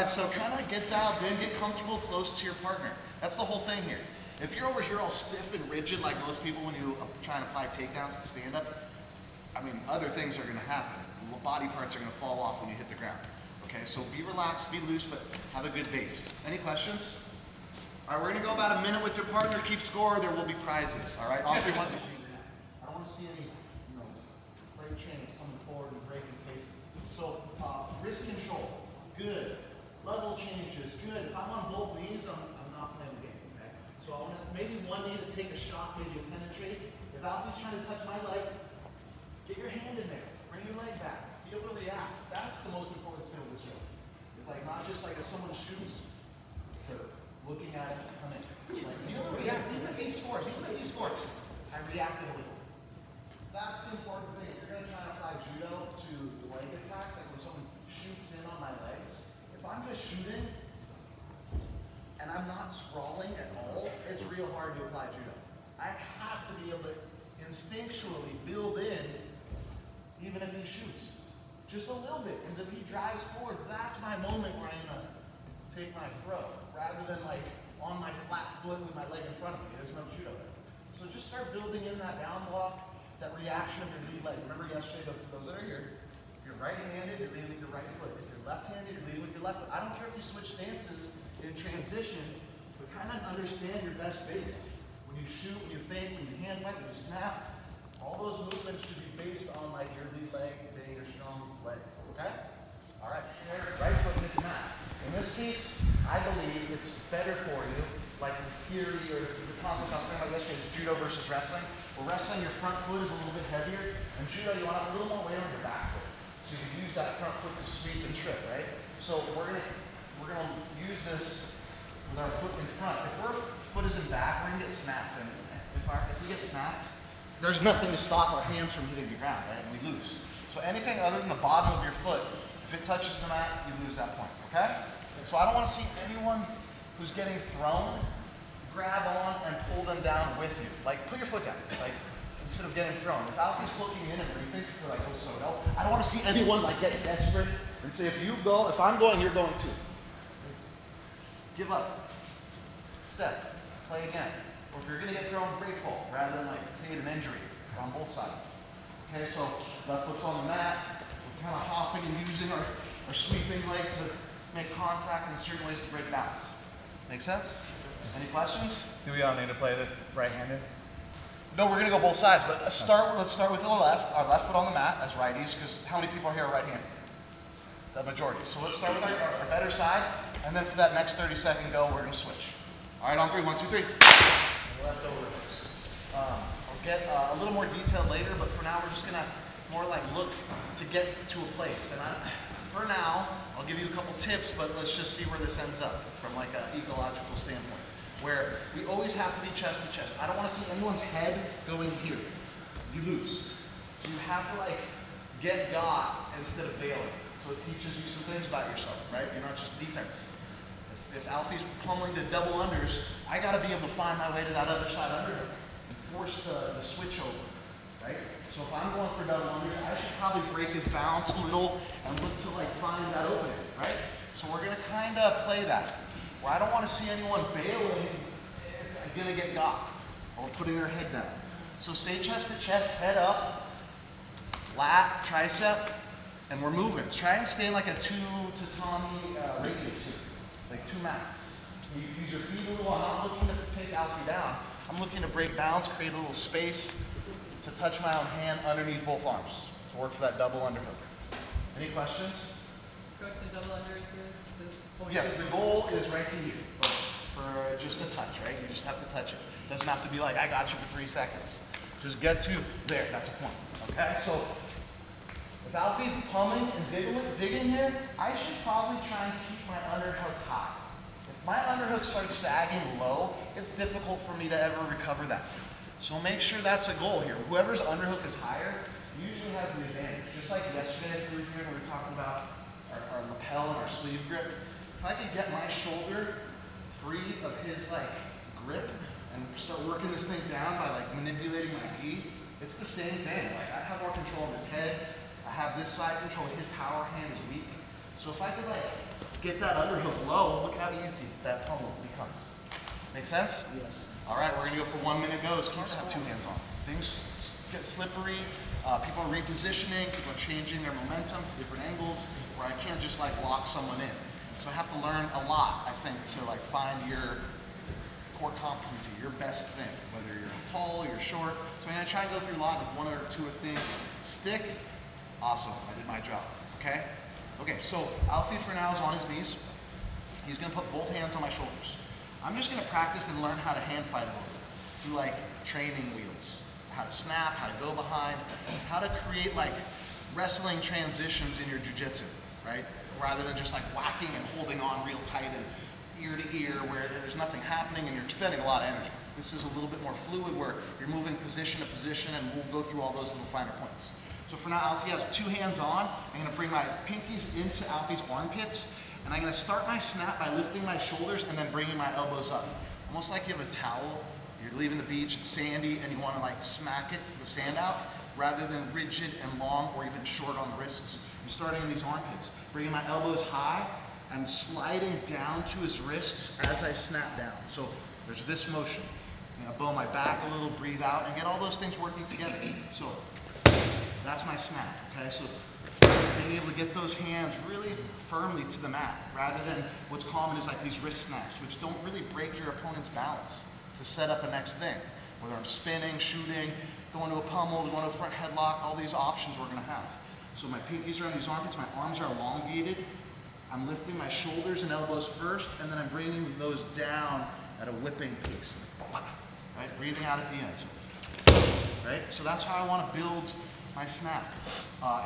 right, so kind of get dialed in, get comfortable close to your partner. That's the whole thing here. If you're over here all stiff and rigid like most people when you try and apply takedowns to stand up, I mean, other things are going to happen. Body parts are going to fall off when you hit the ground. Okay, so be relaxed, be loose, but have a good base. Any questions? All right, we're going to go about a minute with your partner. Keep score. There will be prizes. All right, all 3, 1, 2, 3. I don't want to see any, freight chains coming forward and breaking faces. So wrist control, good. Level changes, good. If I'm on both knees, I'm not playing the game. Okay. So I want to maybe one knee to take a shot, maybe a penetrate. If Alfie's trying to touch my leg, get your hand in there. Bring your leg back. Be able to react. That's the most important skill of this show. It's like not just like if someone shoots, they're looking at it, come in. Like be able to react. Even if he scores, I reacted a little. That's the important thing. If you're going to try to apply judo to leg attacks, like when someone shoots in on my legs, if I'm just shooting and I'm not sprawling at all, it's real hard to apply judo. I have to be able to instinctually build in, even if he shoots, just a little bit. Because if he drives forward, that's my moment where I'm going to take my throw, rather than like on my flat foot with my leg in front of me. There's no judo there. So just start building in that down block, that reaction of your lead leg. Remember yesterday, those that are here, if you're right-handed, you're leading with your right foot. If you're left-handed, you're leading with your left foot. I don't care if you switch stances in transition, but kind of understand your best base. When you shoot, when you fake, when you hand fight, when you snap, all those movements should be based on like your lead leg being your strong leg, okay? All right, right foot hit the mat. In this case, I believe it's better for you, like in theory or the concept I was talking about yesterday, judo versus wrestling. Well, wrestling, your front foot is a little bit heavier, and judo, you want to have a little more weight on your back foot. So you can use that front foot to sweep and trip, right? So we're gonna use this with our foot in front. If our foot is in back, we're gonna get snapped, and if we get snapped, there's nothing to stop our hands from hitting the ground, right? And we lose. So anything other than the bottom of your foot, if it touches the mat, you lose that point, okay? So I don't want to see anyone who's getting thrown grab on and pull them down with you. Like, put your foot down, like, instead of getting thrown. If Alfie's looking in and reaping for like, oh, so no, I don't want to see anyone like get desperate and say, if you go, if I'm going, you're going too. Give up. Step. Play again. Or if you're going to get thrown, break fall, rather than like create an injury on both sides. Okay, so left foot's on the mat. We're kind of hopping and using our sweeping leg to make contact in certain ways to break balance. Make sense? Any questions? Do we all need to play this right-handed? No, we're going to go both sides, but let's start with the left, our left foot on the mat as righties, because how many people are here are right-handed? The majority. So let's start with our better side, and then for that next 30-second go, we're going to switch. All right, on 3, 1, 2, 3. Left over. I'll get a little more detailed later, but for now, we're just going to more like look to get to a place. And for now, I'll give you a couple tips, but let's just see where this ends up from like an ecological standpoint, where we always have to be chest to chest. I don't want to see anyone's head going here. You lose. So you have to like get got instead of bailing. So it teaches you some things about yourself, right? You're not just defense. If Alfie's pummeling the double unders, I got to be able to find my way to that other side underhook and force the switch over, right? So if I'm going for double unders, I should probably break his balance a little and look to like find that opening, right? So we're going to kind of play that, where I don't want to see anyone bailing if I'm going to get got or putting their head down. So stay chest to chest, head up, lat, tricep, and we're moving. Try and stay in like a 2 tatami radius here, like 2 mats. You use your feet a little. I'm not looking to take Alfie down. I'm looking to break balance, create a little space to touch my own hand underneath both arms to work for that double underhook. Any questions? Coach, the double under is the Yes, the goal is right to here, for just a touch, right? You just have to touch it. It doesn't have to be like, I got you for 3 seconds. Just get to there, that's a point, okay? So if Alfie's pummeling and digging here, I should probably try and keep my underhook high. If my underhook starts sagging low, it's difficult for me to ever recover that. So make sure that's a goal here. Whoever's underhook is higher usually has the advantage. Just like yesterday, if we were here and we were talking about our lapel and our sleeve grip. If I could get my shoulder free of his like grip and start working this thing down by like manipulating my gi, it's the same thing. Like I have more control of his head. I have this side control. His power hand is weak. So if I could like get that underhook low, look how easy that pummel becomes. Make sense? Yes. All right, we're gonna go for 1 minute goes. Keep that 2 hands on. Things get slippery. People are repositioning, people are changing their momentum to different angles where I can't just like lock someone in. So I have to learn a lot, I think, to like find your core competency, your best thing, whether you're tall, you're short. So I'm gonna try and go through a lot of 1 or 2 things. Stick, awesome, I did my job, okay? Okay, so Alfie for now is on his knees. He's gonna put both hands on my shoulders. I'm just gonna practice and learn how to hand fight a little bit through like training wheels, how to snap, how to go behind, how to create like wrestling transitions in your jiu-jitsu, right? Rather than just like whacking and holding on real tight and ear to ear where there's nothing happening and you're expending a lot of energy. This is a little bit more fluid where you're moving position to position, and we'll go through all those little finer points. So for now, Alfie has 2 hands on. I'm gonna bring my pinkies into Alfie's armpits, and I'm gonna start my snap by lifting my shoulders and then bringing my elbows up. Almost like you have a towel, you're leaving the beach, it's sandy, and you wanna like smack the sand out, rather than rigid and long or even short on the wrists. I'm starting in these armpits, bringing my elbows high. I'm sliding down to his wrists as I snap down. So there's this motion. I'm gonna bow my back a little, breathe out, and get all those things working together. So that's my snap, okay? So being able to get those hands really firmly to the mat, rather than what's common is like these wrist snaps, which don't really break your opponent's balance to set up the next thing. Whether I'm spinning, shooting, going to a pummel, going to a front headlock, all these options we're gonna have. So my pinkies are on these armpits, my arms are elongated. I'm lifting my shoulders and elbows first, and then I'm bringing those down at a whipping pace. Right? Breathing out at the end. Right? So that's how I want to build my snap.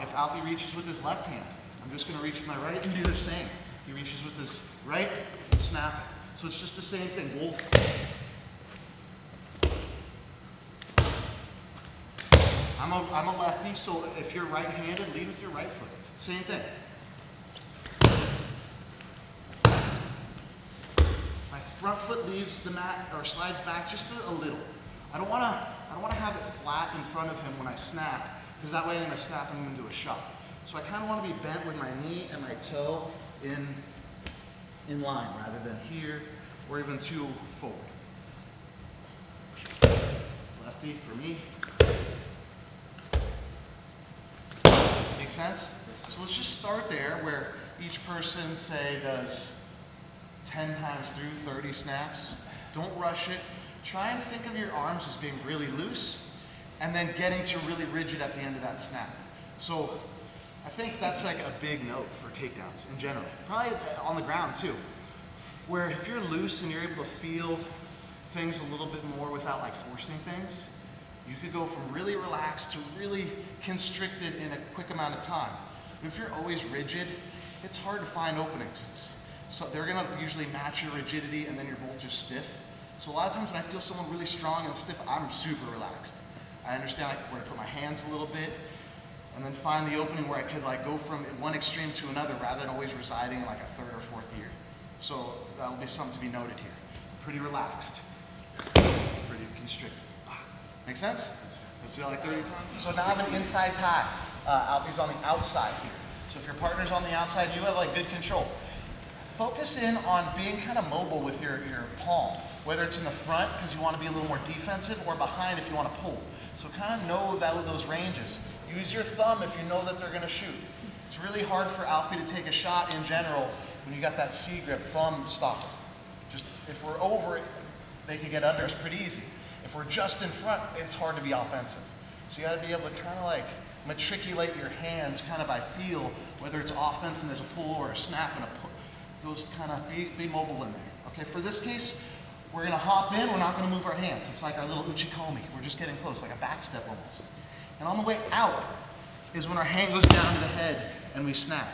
If Alfie reaches with his left hand, I'm just going to reach with my right and do the same. He reaches with his right and snap. So it's just the same thing. I'm a lefty, so if you're right-handed, lead with your right foot. Same thing. My front foot leaves the mat or slides back just a little. I don't want to have it flat in front of him when I snap, because that way I'm going to snap him into a shot. So I kind of want to be bent with my knee and my toe in line, rather than here or even too forward. Lefty for me. Make sense? So let's just start there where each person, say, does 10 times through 30 snaps. Don't rush it. Try and think of your arms as being really loose and then getting to really rigid at the end of that snap. So I think that's like a big note for takedowns in general. Probably on the ground too. Where if you're loose and you're able to feel things a little bit more without like forcing things, you could go from really relaxed to really constricted in a quick amount of time. But if you're always rigid, it's hard to find openings. So they're gonna usually match your rigidity and then you're both just stiff. So a lot of times when I feel someone really strong and stiff, I'm super relaxed. I understand like where to put my hands a little bit and then find the opening where I could like go from one extreme to another rather than always residing in like a 3rd or 4th gear. So that'll be something to be noted here. Pretty relaxed, pretty constricted. Make sense? Let's do that like 30 times. So now I have an inside tie. Alfie's on the outside here. So if your partner's on the outside, you have like good control. Focus in on being kind of mobile with your palm, whether it's in the front because you want to be a little more defensive, or behind if you want to pull. So kind of know those ranges. Use your thumb if you know that they're going to shoot. It's really hard for Alfie to take a shot in general when you got that C grip thumb stopper. Just if we're over it, they could get under us pretty easy. If we're just in front, it's hard to be offensive. So you got to be able to kind of like matriculate your hands kind of by feel, whether it's offense and there's a pull or a snap and a pull. Those kind of be mobile in there. Okay, for this case, we're gonna hop in, we're not gonna move our hands. It's like our little Uchikomi. We're just getting close, like a back step almost. And on the way out is when our hand goes down to the head and we snap,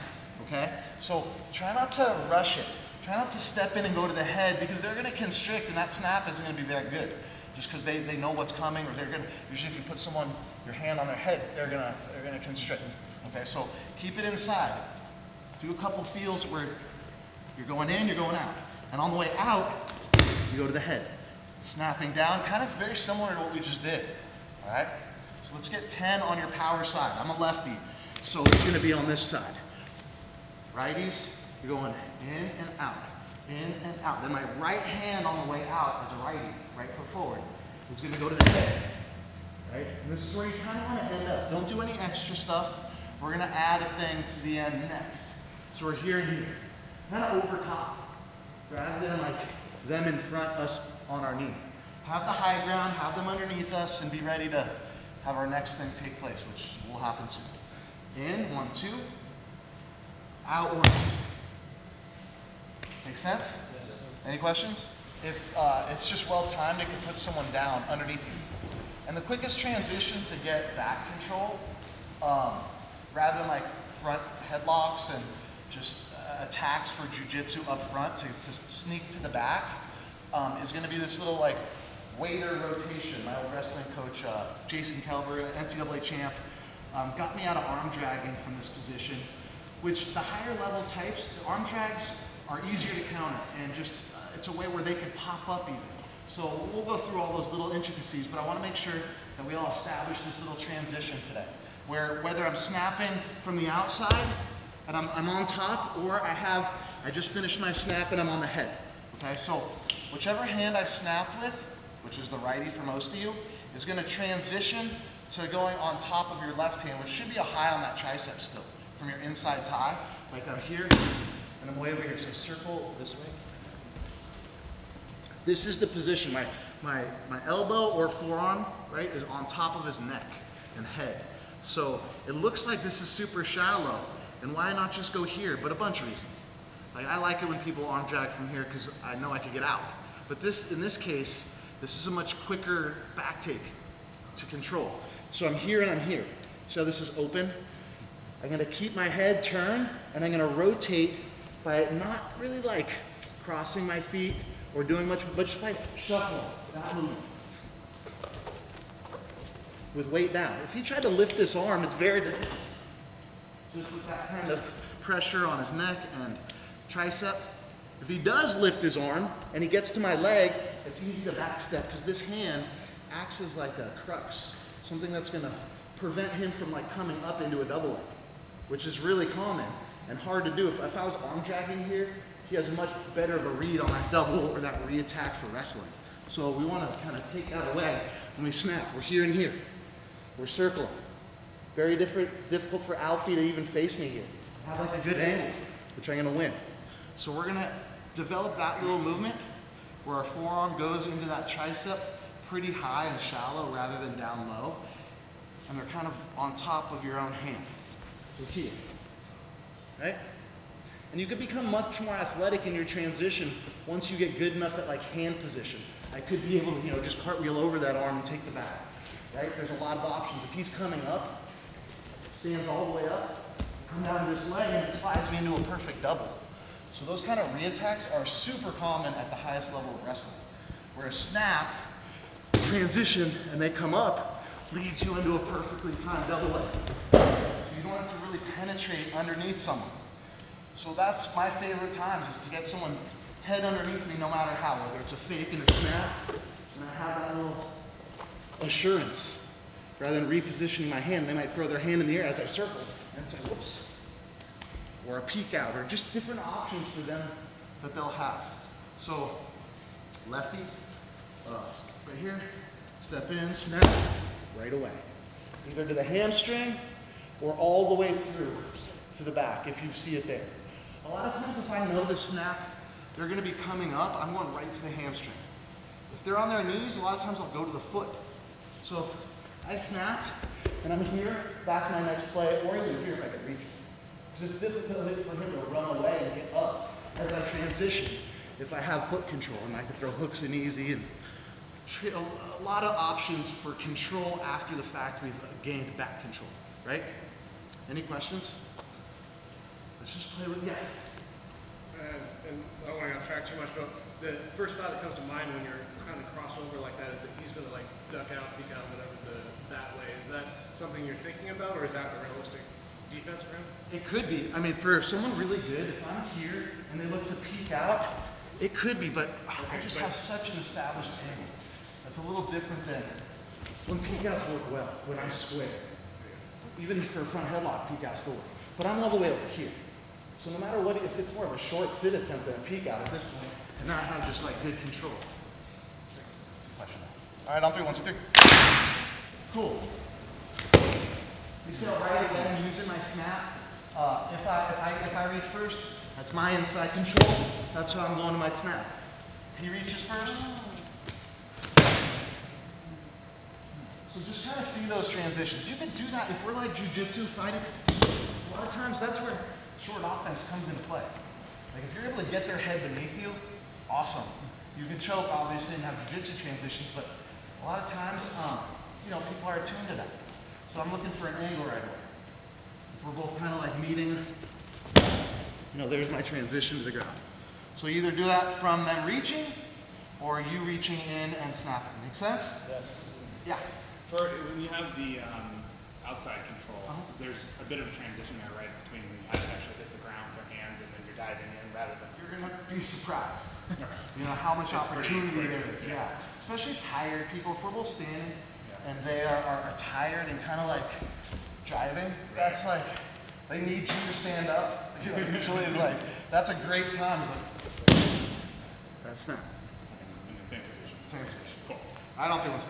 okay? So try not to rush it. Try not to step in and go to the head because they're gonna constrict and that snap isn't gonna be that good. Just because they know what's coming, or they're gonna, usually if you put your hand on their head, they're gonna constrict. Okay, so keep it inside. Do a couple feels where you're going in, you're going out. And on the way out, you go to the head. Snapping down, kind of very similar to what we just did. All right? So let's get 10 on your power side. I'm a lefty, so it's gonna be on this side. Righties, You're going in and out, in and out. Then my right hand on the way out as a righty, right foot forward, is gonna go to the head, right? And this is where you kind of want to end up. Don't do any extra stuff. We're gonna add a thing to the end next. So we're here and here, kind of over top, rather than like them in front, us on our knee. Have the high ground, have them underneath us, and be ready to have our next thing take place, which will happen soon. In, 1, 2. Out, 1, 2. Make sense? Yes. Any questions? If it's just well timed, it can put someone down underneath you. And the quickest transition to get back control, rather than like front headlocks and just attacks for jujitsu up front to sneak to the back, is going to be this little like waiter rotation. My old wrestling coach, Jason Kelber, NCAA champ, got me out of arm dragging from this position, which the higher level types, the arm drags are easier to counter, and just it's a way where they can pop up even. So we'll go through all those little intricacies, but I want to make sure that we all establish this little transition today, where whether I'm snapping from the outside and I'm on top, or I just finished my snap and I'm on the head. Okay, so whichever hand I snapped with, which is the righty for most of you, is going to transition to going on top of your left hand, which should be a high on that tricep still, from your inside thigh. Like I'm here, and I'm way over here, so circle this way. This is the position, my elbow or forearm, right, is on top of his neck and head. So it looks like this is super shallow, and why not just go here? But a bunch of reasons. Like I like it when people arm drag from here because I know I could get out. But in this case, this is a much quicker back take to control. So I'm here and I'm here. So this is open. I'm gonna keep my head turned, and I'm gonna rotate by not really like crossing my feet or doing much, but just by shuffling, that movement. With weight down. If he tried to lift this arm, it's very difficult. Just with that kind of pressure on his neck and tricep. If he does lift his arm and he gets to my leg, it's easy to backstep because this hand acts as like a crux, something that's gonna prevent him from like coming up into a double leg, which is really common and hard to do. If I was arm dragging here, he has much better of a read on that double or that re-attack for wrestling. So we want to kind of take that away when we snap. We're here and here. We're circling. Very difficult for Alfie to even face me here. I have like a good angle, which I'm going to win. So we're going to develop that little movement where our forearm goes into that tricep pretty high and shallow rather than down low. And they're kind of on top of your own hand. So here, right? And you could become much more athletic in your transition once you get good enough at like hand position. I could be able to, just cartwheel over that arm and take the back, right? There's a lot of options. If he's coming up, stands all the way up, come down this leg, and it slides me into a perfect double. So those kind of re-attacks are super common at the highest level of wrestling, where a snap, transition, and they come up, leads you into a perfectly timed double leg. So you don't have to really penetrate underneath someone. So that's my favorite times, is to get someone head underneath me no matter how, whether it's a fake and a snap, and I have that little assurance. Rather than repositioning my hand, they might throw their hand in the air as I circle, and it's like, whoops. Or a peek out, or just different options for them that they'll have. So, lefty, right here, step in, snap, right away. Either to the hamstring, or all the way through to the back, if you see it there. A lot of times if I know the snap, they're gonna be coming up, I'm going right to the hamstring. If they're on their knees, a lot of times I'll go to the foot. So if I snap and I'm here, that's my next play, or even here if I can reach it. Because it's difficult for him to run away and get up as I transition if I have foot control, and I can throw hooks in easy, and a lot of options for control after the fact we've gained back control, right? Any questions? Let's just play with, yeah. And I don't want to track too much, but the first thought that comes to mind when you're kind of crossover like that is that he's going to like duck out, peek out, whatever, that way. Is that something you're thinking about, or is that a realistic defense for him? It could be. I mean, for someone really good, if I'm here and they look to peek out, it could be, but I just have such an established angle. That's a little different than when peek outs work well, when I'm square. Even for a front headlock, peek outs still work. But I'm all the way over here. So no matter what, if it's more of a short sit attempt than a peek out at this point, and not have just like good control. All right, on 3, 1, 2, 3. Cool. You see how right again, using my snap. If I reach first, that's my inside control. That's how I'm going to my snap. He reaches first. So just kind of see those transitions. You can do that if we're like jujitsu fighting. A lot of times that's where short offense comes into play. Like if you're able to get their head beneath you, awesome. You can choke obviously and have jujitsu transitions, but a lot of times, you know, people are attuned to that. So I'm looking for an angle right away. If we're both kind of like meeting, you know, there's my transition to the ground. So you either do that from them reaching or you reaching in and snapping. Make sense? Yes. Yeah. For when you have the outside control, there's a bit of a transition there, right, between when you have to actually hit the ground with your hands and then you're diving in rather than. You're gonna be surprised. You know how much opportunity there is. Yeah. Especially tired people. If we're both standing and they are tired and kind of like driving, that's like they need you to stand up. You know, usually it's like that's a great time. It's like, that's not. In the same position. Same position. Cool. I don't think it's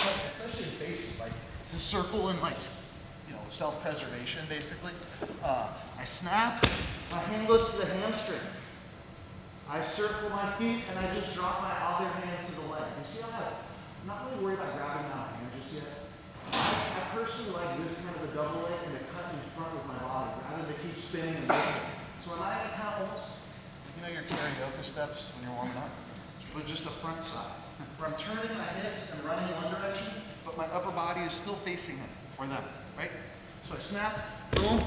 especially in basic, like to circle and like, you know, self-preservation basically. I snap, my hand goes to the hamstring. I circle my feet and I just drop my other hand to the leg. You see how I'm not really worried about grabbing my hand just yet. I personally like this kind of a double leg and to cut in front with my body rather than keep spinning and moving. So when I kind of almost, you know your karaoke steps when you're warming up, but just a front side. Where I'm turning my hips and running in one direction, but my upper body is still facing him or them, right? So I snap, boom,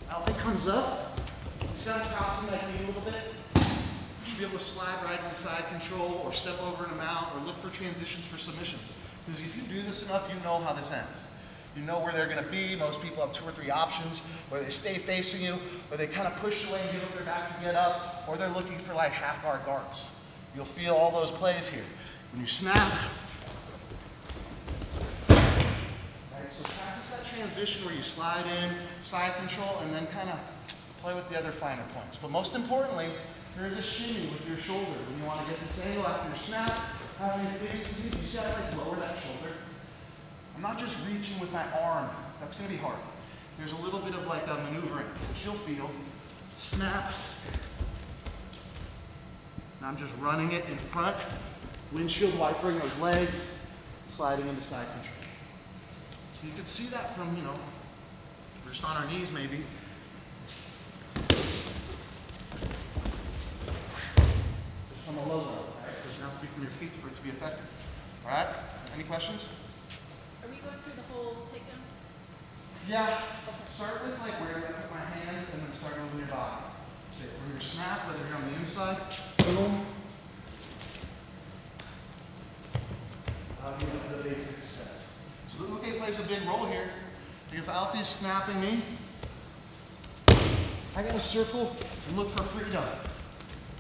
outfit comes up. You see I'm crossing my feet a little bit? You should be able to slide right into side control or step over in a mount or look for transitions for submissions. Because if you do this enough, you know how this ends. You know where they're gonna be. Most people have 2 or 3 options, where they stay facing you, or they kind of push away and give up their back to get up, or they're looking for like half guard guards. You'll feel all those plays here. When you snap, right, so practice that transition where you slide in, side control, and then kind of play with the other finer points. But most importantly, there is a shimmy with your shoulder. When you want to get this angle after your snap, having your face, you see how I like lower that shoulder? I'm not just reaching with my arm. That's going to be hard. There's a little bit of like a maneuvering, which you'll feel. Snap. Now I'm just running it in front. Windshield wipering those legs, sliding into side control. So you can see that from, you know, we're just on our knees maybe. Just from a low level, right? It doesn't have to be from your feet for it to be effective. All right? Any questions? Are we going through the whole takedown? Yeah. Start with like where I put my hands and then start moving your body. So from your snap, whether you're on the inside, boom. The basic steps. So the uke plays a big role here. If Alfie's snapping me, I gotta circle and look for freedom.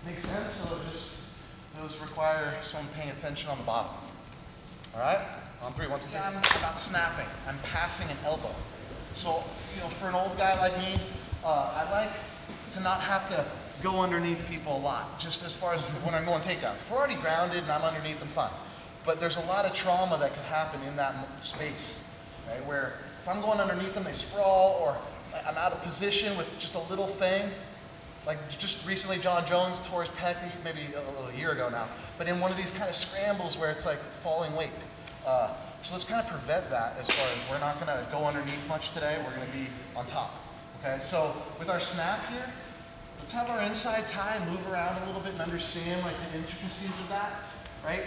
Makes sense? So those require someone paying attention on the bottom. All right? On 3, 1, 2, 3. I'm not snapping. I'm passing an elbow. So, you know, for an old guy like me, I like to not have to go underneath people a lot, just as far as when I'm going takedowns. If we're already grounded and I'm underneath them, fine. But there's a lot of trauma that could happen in that space, right? Where if I'm going underneath them, they sprawl, or I'm out of position with just a little thing. Like just recently, John Jones tore his pec, maybe a year ago now, but in one of these kind of scrambles where it's like falling weight. So let's kind of prevent that as far as we're not going to go underneath much today. We're going to be on top. Okay, so with our snap here, let's have our inside tie move around a little bit and understand like the intricacies of that, right?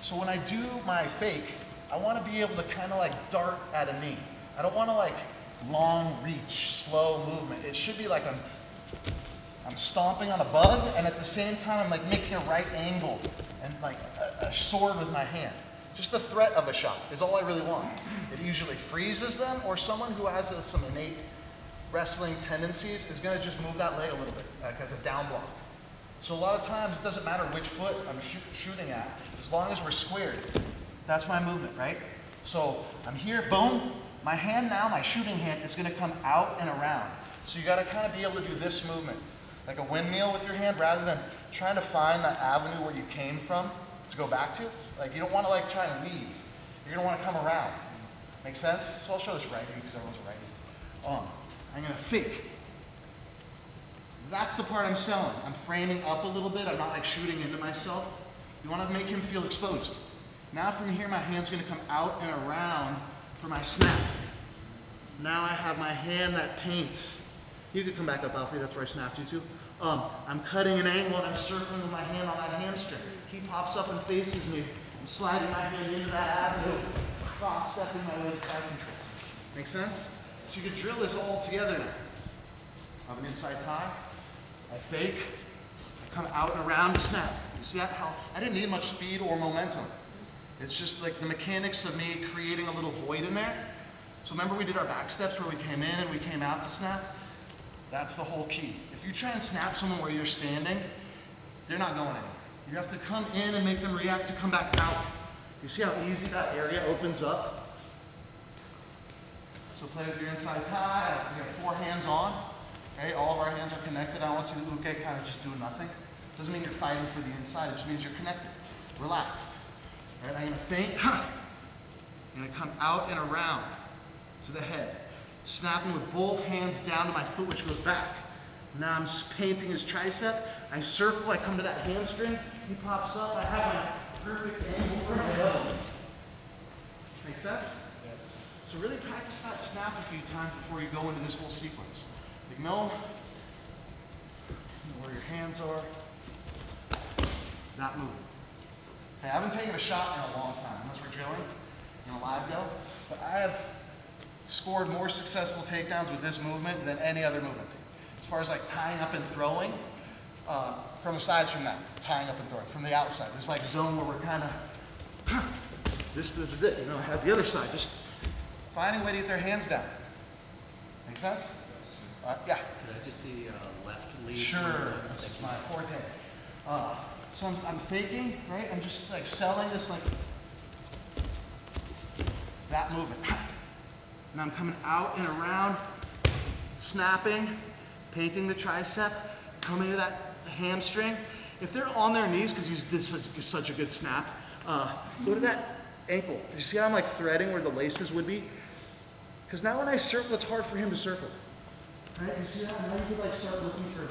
So when I do my fake, I want to be able to kind of like dart at a knee. I don't want to like long reach, slow movement. It should be like I'm stomping on a bug, and at the same time I'm like making a right angle and like a sword with my hand. Just the threat of a shot is all I really want. It usually freezes them, or someone who has some innate wrestling tendencies is going to just move that leg a little bit as a down block. So a lot of times it doesn't matter which foot I'm shooting at, as long as we're squared. That's my movement, right? So I'm here, boom. My hand now, my shooting hand, is going to come out and around. So you gotta kind of be able to do this movement, like a windmill with your hand, rather than trying to find that avenue where you came from to go back to. Like you don't wanna like try and weave. You're gonna wanna come around. Make sense? So I'll show this righty because everyone's a righty. I'm gonna fake. That's the part I'm selling. I'm framing up a little bit. I'm not like shooting into myself. You wanna make him feel exposed. Now from here, my hand's gonna come out and around for my snap. Now I have my hand that paints. You could come back up, Alfie, that's where I snapped you to. I'm cutting an angle and I'm circling with my hand on that hamstring. He pops up and faces me. I'm sliding my hand into that avenue, cross-stepping my way to side control. Make sense? So you can drill this all together now. I have an inside tie, I fake, I come out and around to snap. You see that? How I didn't need much speed or momentum. It's just like the mechanics of me creating a little void in there. So remember we did our back steps where we came in and we came out to snap? That's the whole key. If you try and snap someone where you're standing, they're not going anywhere. You have to come in and make them react to come back out. You see how easy that area opens up? So play with your inside tie. We have 4 hands on. Okay? All of our hands are connected. I don't want to see the uke kind of just doing nothing. Doesn't mean you're fighting for the inside. It just means you're connected. Relaxed. All right, I'm going to feint. I'm going to come out and around to the head. Snapping with both hands down to my foot, which goes back. Now I'm painting his tricep. I circle, I come to that hamstring. He pops up. I have my perfect angle for my elbow. Make sense? Yes. So really practice that snap a few times before you go into this whole sequence. Big nose. Where your hands are. That moving. Okay, I haven't taken a shot in a long time, unless we're drilling in a live go. But I have scored more successful takedowns with this movement than any other movement. As far as like tying up and throwing, from aside from that, tying up and throwing, from the outside. There's like a zone where we're kind of, this is it, you know, I have the other side. Just finding a way to get their hands down. Make sense? Yeah. Could I just see left lead? Sure, this is my forte. So I'm faking, right? I'm just like selling this like, that movement. And I'm coming out and around, snapping, painting the tricep, coming to that hamstring. If they're on their knees, because you did such a good snap, go to that ankle. You see how I'm like threading where the laces would be? Because now when I circle, it's hard for him to circle. Right? You see that? Now you could like start looking for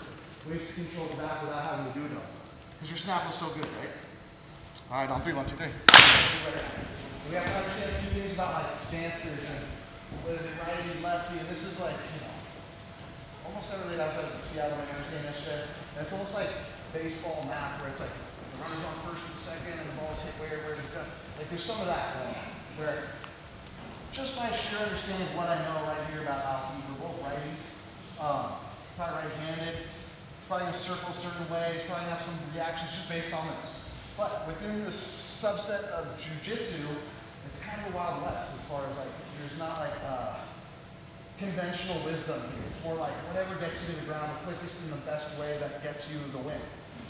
ways to control the back without having to do it all. Because your snap was so good, right? All right, on 3, 1, 2, 3. We have to understand a few things about like stances and what is it, righty, lefty, and this is like, you know, almost everything I was at Seattle game yesterday. And it's almost like baseball math where it's like the runner's on first and second and the ball's hit where it's going. Like there's some of that going on where just by sheer understanding what I know right here about Alfie, we're both righties, probably right-handed, probably gonna circle a certain way, he's probably gonna have some reactions just based on this. But within the subset of jiu-jitsu, it's kind of a wild west as far as like, there's not like conventional wisdom here. It's more like whatever gets you to the ground the quickest and the best way that gets you the win.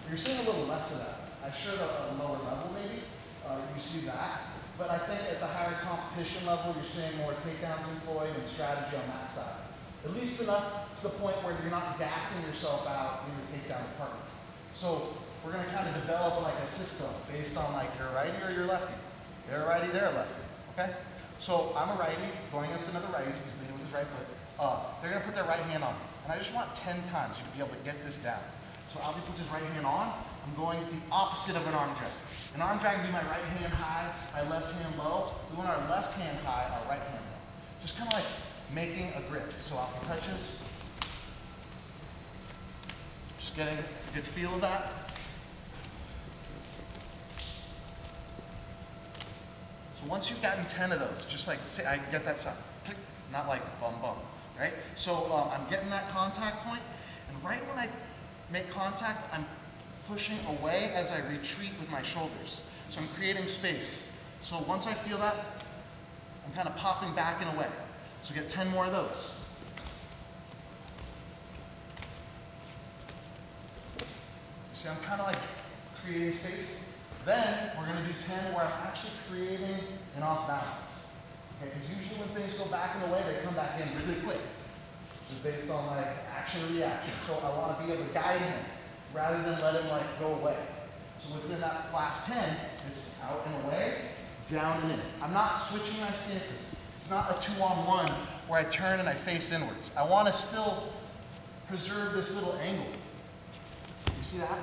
You're seeing a little less of that. I showed a lower level maybe, you see that. But I think at the higher competition level, you're seeing more takedowns employed and strategy on that side. At least enough to the point where you're not gassing yourself out in the takedown department. So we're gonna kind of develop like a system based on like you're a righty or you're a lefty. They're a righty, they're a lefty, okay? So I'm a righty going against another righty who's leading with his right foot. They're gonna put their right hand on me. And I just want 10 times you to be able to get this down. So Alfie puts his right hand on, I'm going the opposite of an arm drag. An arm drag would be my right hand high, my left hand low. We want our left hand high, our right hand low. Just kind of like making a grip. So Alfie touches. Just getting a good feel of that. So once you've gotten 10 of those, just like say I get that sound, click, not like bum bum, right? So I'm getting that contact point, and right when I make contact, I'm pushing away as I retreat with my shoulders. So I'm creating space. So once I feel that, I'm kind of popping back and away. So get 10 more of those. See, I'm kind of like creating space. Then we're going to do 10 where I'm actually creating an off balance. Okay, because usually when things go back and away, they come back in really quick. is based on like action and reaction. So I want to be able to guide him rather than let him like go away. So within that last 10, it's out and away, down and in. I'm not switching my stances. It's not a 2-on-1 where I turn and I face inwards. I want to still preserve this little angle. You see that?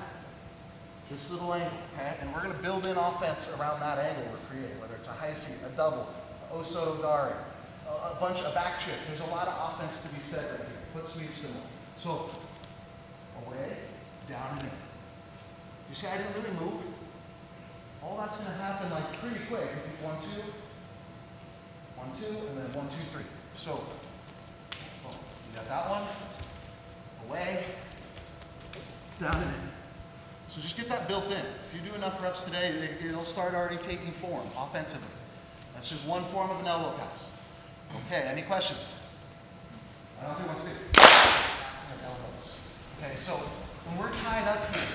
This little angle, okay? And we're going to build in offense around that angle we're creating, whether it's a high seat, a double, a Ouchi Gari, a back trip. There's a lot of offense to be said right here. Foot sweeps and so away, down and in. You see, I didn't really move. All that's going to happen like pretty quick. If you 1, 2, 1, 2, and then 1, 2, 3. So, boom. You got that one. Away, down and in. So just get that built in. If you do enough reps today, it'll start already taking form offensively. That's just one form of an elbow pass. Okay, any questions? I don't think wants to do. Elbows. Okay, so when we're tied up here,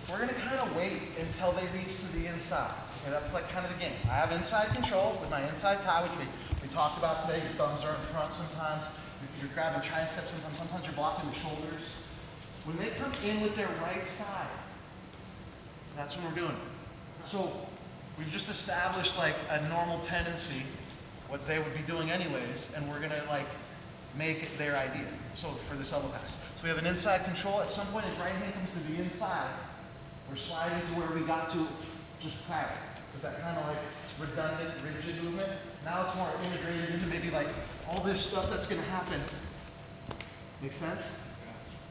we're going to kind of wait until they reach to the inside. Okay, that's like kind of the game. I have inside control with my inside tie, which we talked about today. Your thumbs are in front sometimes. You're grabbing triceps sometimes. Sometimes you're blocking the shoulders. When they come in with their right side, that's when we're doing it. So we've just established like a normal tendency, what they would be doing anyways, and we're going to like make it their idea. So for this elbow pass. So we have an inside control. At some point his right hand comes to the inside. We're sliding to where we got to just prior with that kind of like redundant, rigid movement. Now it's more integrated into maybe like all this stuff that's going to happen. Make sense?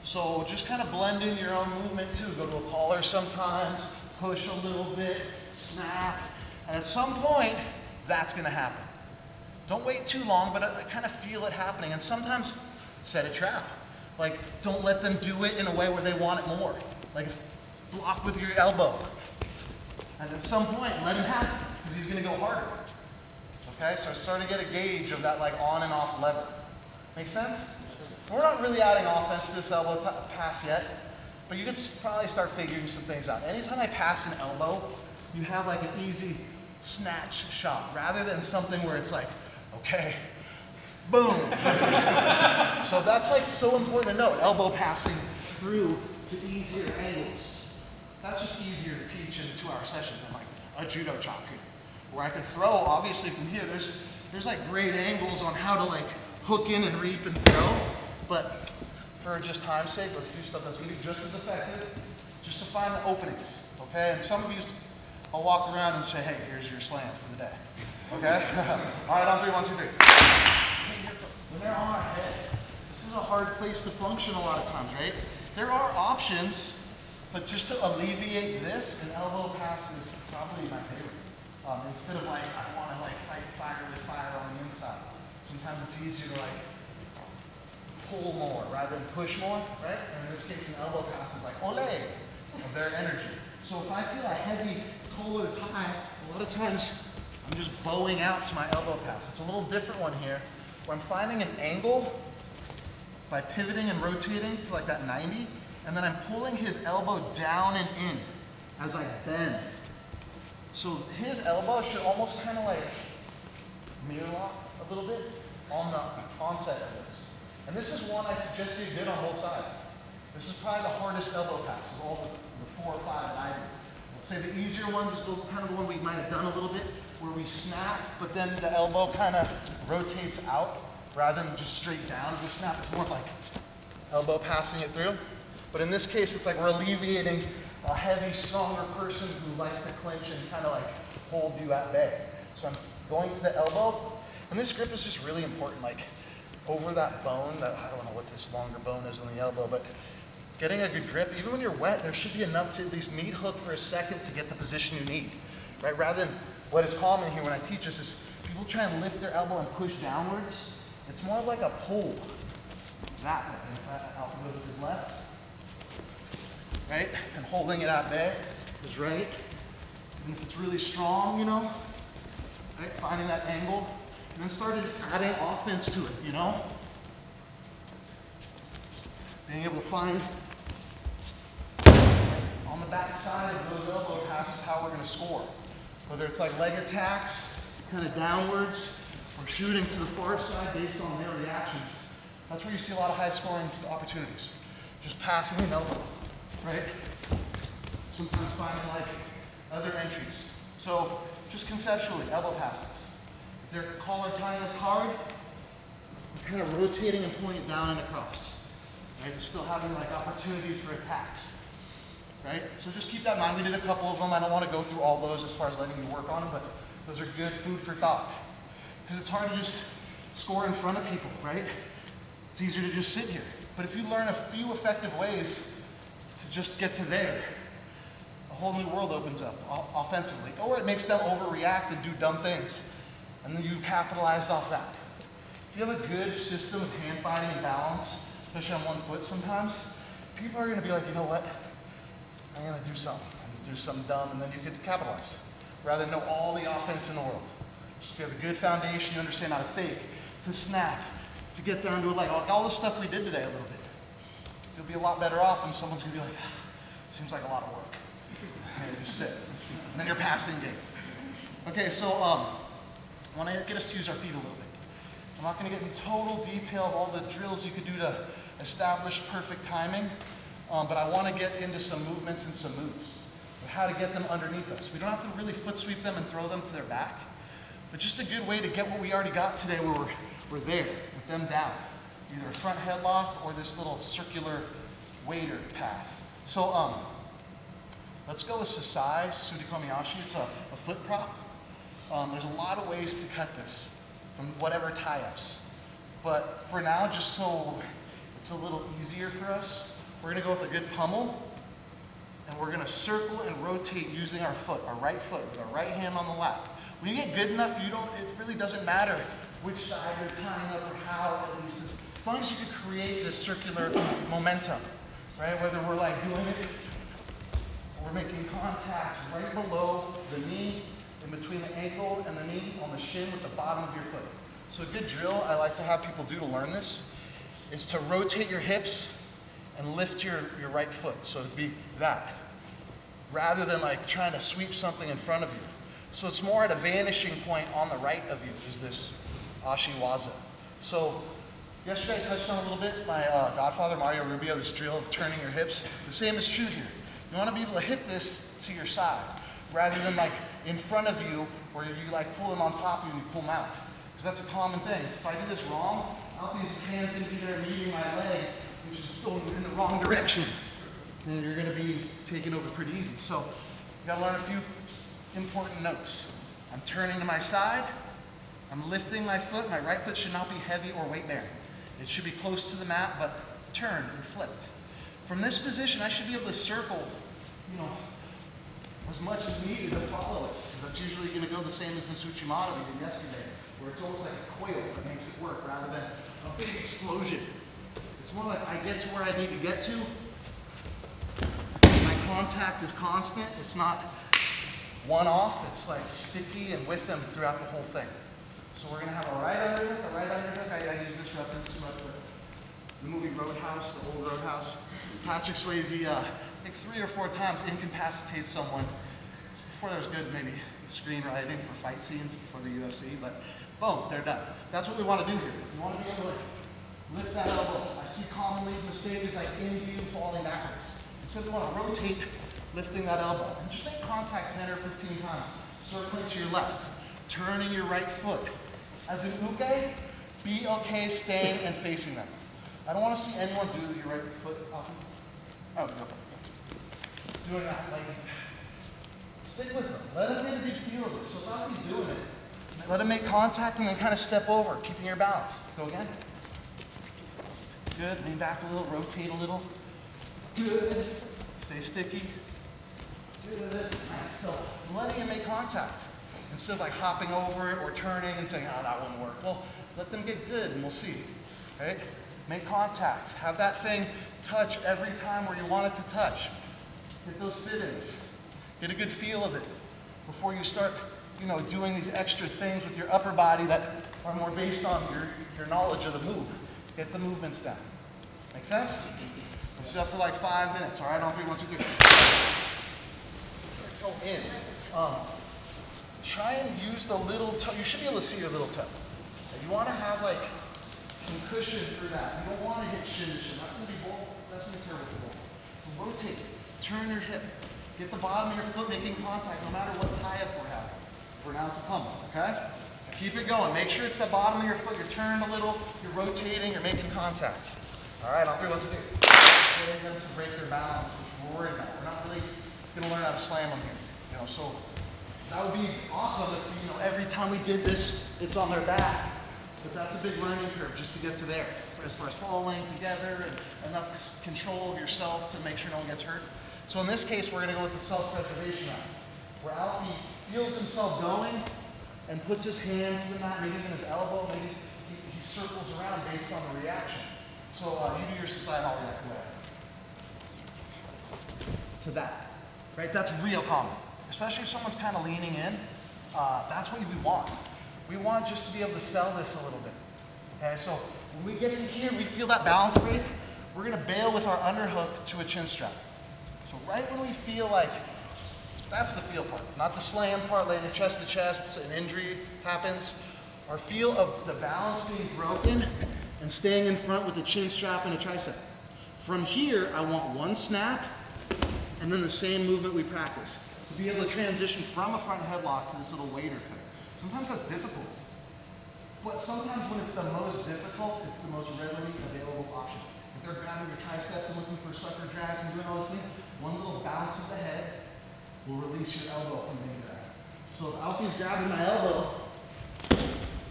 So just kind of blend in your own movement too. Go to a collar sometimes, push a little bit, snap. And at some point, that's going to happen. Don't wait too long, but I kind of feel it happening. And sometimes set a trap. Like don't let them do it in a way where they want it more. Like block with your elbow. And at some point, let him have it, because he's going to go harder. Okay, so start to get a gauge of that like on and off lever. Make sense? We're not really adding offense to this elbow pass yet, but you can probably start figuring some things out. Anytime I pass an elbow, you have like an easy snatch shot, rather than something where it's like, okay, boom. So that's like so important to note. Elbow passing through to easier angles. That's just easier to teach in a 2-hour session than like a judo chop here, where I can throw, obviously from here, there's like great angles on how to like hook in and reap and throw, but for just time's sake, let's do stuff that's gonna be just as effective, just to find the openings, okay? And some of you, I'll walk around and say, hey, here's your slam for the day, okay? All right, on 3, 1, 2, 3. When they're on our head, this is a hard place to function a lot of times, right? There are options, but just to alleviate this, an elbow pass is probably my favorite. Instead of like, I want to like fight fire with fire on the inside. Sometimes it's easier to like pull more rather than push more, right? And in this case, an elbow pass is like, ole, of their energy. So if I feel a heavy collar tie, a lot of times I'm just bowing out to my elbow pass. It's a little different one here, where I'm finding an angle by pivoting and rotating to like that 90, and then I'm pulling his elbow down and in as I bend. So his elbow should almost kind of like mirror lock a little bit on the onset of this. And this is one I suggest you did on both sides. This is probably the hardest elbow pass of all the 4 or 5 I did. Let's say the easier ones is kind of the one we might have done a little bit, where we snap, but then the elbow kind of rotates out rather than just straight down. If we snap, it's more like elbow passing it through. But in this case, it's like we're alleviating a heavy, stronger person who likes to clinch and kind of like hold you at bay. So I'm going to the elbow, and this grip is just really important, like over that bone, I don't know what this longer bone is on the elbow, but getting a good grip, even when you're wet, there should be enough to at least meat hook for a second to get the position you need, right? Rather than what is common here when I teach this is people try and lift their elbow and push downwards. It's more like a pull, that way. I'll go with his left, right? And holding it out there is right. And if it's really strong, you know, right? Finding that angle, and then started adding offense to it, you know? Being able to find on the back side of those elbow passes how we're going to score. Whether it's like leg attacks, kind of downwards, or shooting to the far side based on their reactions. That's where you see a lot of high scoring opportunities. Just passing an elbow, right? Sometimes finding like other entries. So just conceptually, elbow passes. If their collar tying is hard, you're kind of rotating and pulling it down and across. Right? You're still having like opportunities for attacks. Right? So just keep that in mind. We did a couple of them. I don't want to go through all those as far as letting you work on them, but those are good food for thought. Because it's hard to just score in front of people, right? It's easier to just sit here. But if you learn a few effective ways to just get to there, a whole new world opens up offensively. Or it makes them overreact and do dumb things. And then you capitalize off that. If you have a good system of hand fighting and balance, especially on one foot sometimes, people are going to be like, you know what? I'm going to do something. I'm going to do something dumb, and then you could capitalize. Rather than know all the offense in the world. Just if you have a good foundation, you understand how to fake, to snap, to get down to it, like all the stuff we did today a little bit. You'll be a lot better off, and someone's going to be like, seems like a lot of work. And you just sit. And then your passing game. Okay, so I want to get us to use our feet a little bit. I'm not going to get in total detail of all the drills you could do to establish perfect timing, but I want to get into some movements and some moves, and how to get them underneath us. We don't have to really foot sweep them and throw them to their back, but just a good way to get what we already got today where we're there, with them down. Either a front headlock or this little circular waiter pass. So let's go with Sasae, Tsurikomi Ashi. It's a foot prop. There's a lot of ways to cut this from whatever tie-ups. But for now, just so it's a little easier for us, we're gonna go with a good pummel, and we're gonna circle and rotate using our foot, our right foot, with our right hand on the lap. When you get good enough, it really doesn't matter which side you're tying up or how, at least, as long as you can create this circular momentum, right? Whether we're like doing it, or we're making contact right below the knee, in between the ankle and the knee, on the shin with the bottom of your foot. So a good drill I like to have people do to learn this is to rotate your hips and lift your right foot. So it'd be that, rather than like trying to sweep something in front of you. So it's more at a vanishing point on the right of you is this Ashi Waza. So yesterday I touched on a little bit, my godfather Mario Rubio, this drill of turning your hips. The same is true here. You want to be able to hit this to your side, rather than like in front of you where you like pull them on top of you and you pull them out. Because that's a common thing. If I do this wrong, Alfie's hand's going to be there meeting my leg, which is going in the wrong direction. And you're going to be taken over pretty easy. So you got to learn a few important notes. I'm turning to my side. I'm lifting my foot. My right foot should not be heavy or weight bearing. It should be close to the mat, but turned and flipped. From this position, I should be able to circle, as much as needed to follow it. That's usually going to go the same as this Uchimata we did yesterday, where it's almost like a coil that makes it work rather than a big explosion. It's more like I get to where I need to get to. My contact is constant. It's not one off. It's like sticky and with them throughout the whole thing. So we're going to have a right underhook. I use this reference too much, but the movie Roadhouse, the old Roadhouse. Patrick Swayze, I think 3 or 4 times incapacitates someone. Before there was good maybe screenwriting for fight scenes for the UFC, but boom, they're done. That's what we want to do here. We want to be able to lift that elbow. I see commonly the mistake is like in view falling backwards. Instead we want to rotate, lifting that elbow. And just make contact 10 or 15 times. Circling to your left, turning your right foot. As an uke, be okay staying and facing them. I don't want to see anyone do your right foot off. Oh, go for it. Doing that, like, stick with them. Let them get a good feel of this. So while he's doing it, let him make contact and then kind of step over, keeping your balance. Go again. Good. Lean back a little, rotate a little. Good. Stay sticky. Good. Nice. So letting him make contact instead of like hopping over it or turning and saying, oh, that won't work. Well, let them get good and we'll see. Right? Make contact. Have that thing touch every time where you want it to touch. Get those fit-ins. Get a good feel of it before you start, doing these extra things with your upper body that are more based on your knowledge of the move. Get the movements down. Make sense? Let's set for like 5 minutes. All right, on 3, 1, 2, 3. Toe in. Try and use the little toe. You should be able to see your little toe. You want to have like some cushion for that. You don't want to hit shin to shin. That's going to be bold. That's going to be terrible for bold. So rotate, turn your hip, get the bottom of your foot making contact no matter what tie-up we're having. For now it's a pummel, okay? Now keep it going. Make sure it's the bottom of your foot. You're turned a little, you're rotating, you're making contact. All right, on 3, 1, 2, 3. Getting them to break their balance, which we're worried about. We're not really going to learn how to slam them here. You know, so that would be awesome if, you know, every time we did this, it's on their back. But that's a big learning curve just to get to there. As far as falling together and enough control of yourself to make sure no one gets hurt. So in this case, we're going to go with the self-preservation round, where Alfie feels himself going and puts his hand to the mat, maybe even his elbow, maybe he circles around based on the reaction. So you do your Sasae, I'll react to that. Right? That's real common. Especially if someone's kind of leaning in, that's what we want. We want just to be able to sell this a little bit. Okay, so when we get to here, we feel that balance break, we're going to bail with our underhook to a chin strap. So right when we feel like, that's the feel part, not the slam part, laying chest to chest, so an injury happens. Our feel of the balance being broken and staying in front with the chin strap and a tricep. From here, I want one snap and then the same movement we practiced. To be able to transition from a front headlock to this little waiter thing. Sometimes that's difficult. But sometimes when it's the most difficult, it's the most readily available option. If they're grabbing your triceps and looking for sucker drags and doing all this thing, one little bounce of the head will release your elbow from being grabbed. So if Alfie's grabbing my elbow,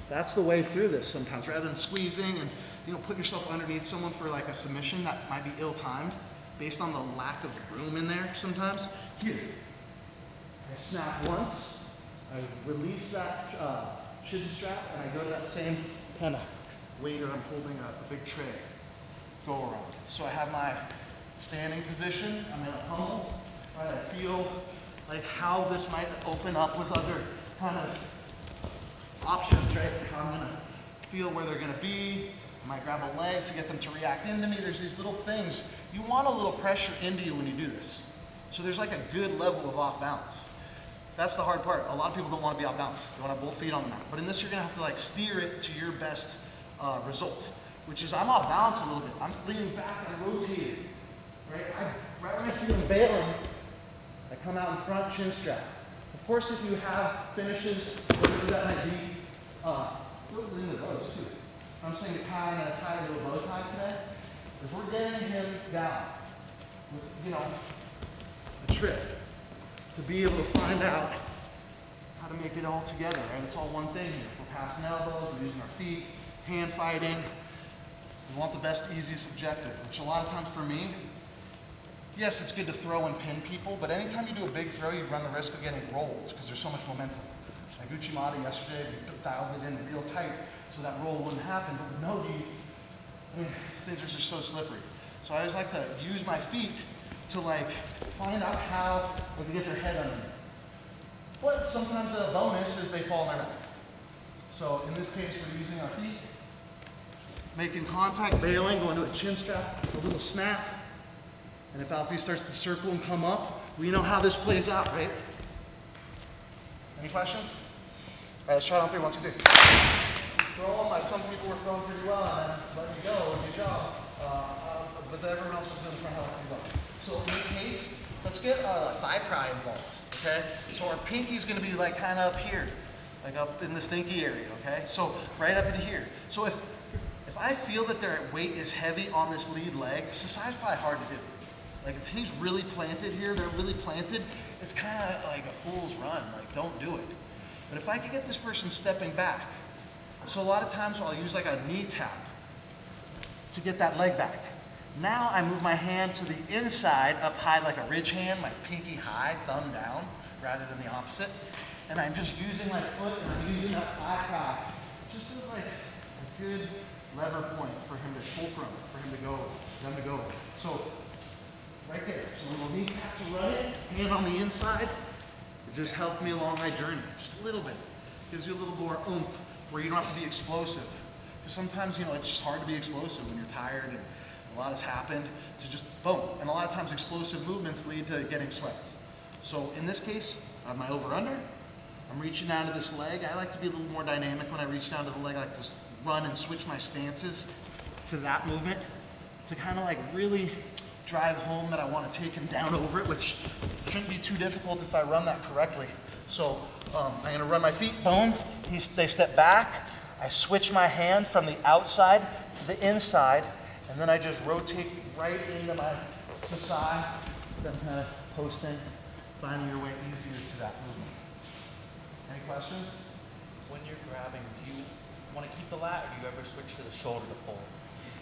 that's the way through this sometimes, rather than squeezing and, you know, putting yourself underneath someone for like a submission that might be ill-timed based on the lack of room in there sometimes. Here, I snap once, I release that chin strap, and I go to that same kind of waiter. I'm holding a big tray. Go around. So I have my standing position. I'm in a pummel. Right? I feel like how this might open up with other kind of options, right? How I'm gonna feel where they're gonna be. I might grab a leg to get them to react into me. There's these little things. You want a little pressure into you when you do this. So there's like a good level of off balance. That's the hard part. A lot of people don't want to be off balance. They want to have both feet on the mat. But in this, you're going to have to like steer it to your best result, which is I'm off balance a little bit. I'm leaning back and rotating. Right? Right when I feel them bailing, I come out in front, chin strap. Of course, if you have finishes, whatever that might be, we'll into those too. I'm saying to kind of tie a little bow tie today. If we're getting him down with, you know, a trick to be able to find out how to make it all together, right? It's all one thing here. If we're passing elbows, we're using our feet, hand fighting. We want the best, easiest objective, which a lot of times for me, yes, it's good to throw and pin people, but anytime you do a big throw, you run the risk of getting rolled because there's so much momentum. Like Uchimata yesterday, we dialed it in real tight so that roll wouldn't happen. But with nogi, I mean, things are just so slippery. So I always like to use my feet to like find out how they can get their head under me. But sometimes a bonus is they fall on their back. So in this case, we're using our feet, making contact, bailing, going to a chin strap, a little snap. And if Alfie starts to circle and come up, we know how this plays out, right? Any questions? All right, let's try it on 3, 1, 2, 3. Throw them, like some people were throwing pretty well, and then let you go, good job. But everyone else was doing front head like well. So in this case, let's get thigh pry involved, okay? So our pinky's gonna be like kind of up here, like up in the stinky area, okay? So right up into here. So if I feel that their weight is heavy on this lead leg, Sasae's probably hard to do. Like if he's really planted here, they're really planted, it's kind of like a fool's run, like don't do it. But if I could get this person stepping back, so a lot of times I'll use like a knee tap to get that leg back. Now I move my hand to the inside, up high like a ridge hand, my pinky high, thumb down, rather than the opposite. And I'm just using my foot and I'm using that thigh pry. Just as like a good lever point for him to fulcrum, for him to go, them to go. So right there. So a little knee tap to run it, hand on the inside. It just helped me along my journey, just a little bit. Gives you a little more oomph where you don't have to be explosive. Because sometimes, you know, it's just hard to be explosive when you're tired and a lot has happened to just boom. And a lot of times explosive movements lead to getting swept. So in this case, I have my over under. I'm reaching down to this leg. I like to be a little more dynamic when I reach down to the leg. I like to run and switch my stances to that movement to kind of like really drive home that I want to take him down over it, which shouldn't be too difficult if I run that correctly. So I'm going to run my feet, boom, they step back, I switch my hand from the outside to the inside, and then I just rotate right into my Sasae, then kind of posting, finding your way easier to that movement. Any questions? When you're grabbing, do you want to keep the lat, or do you ever switch to the shoulder to pull?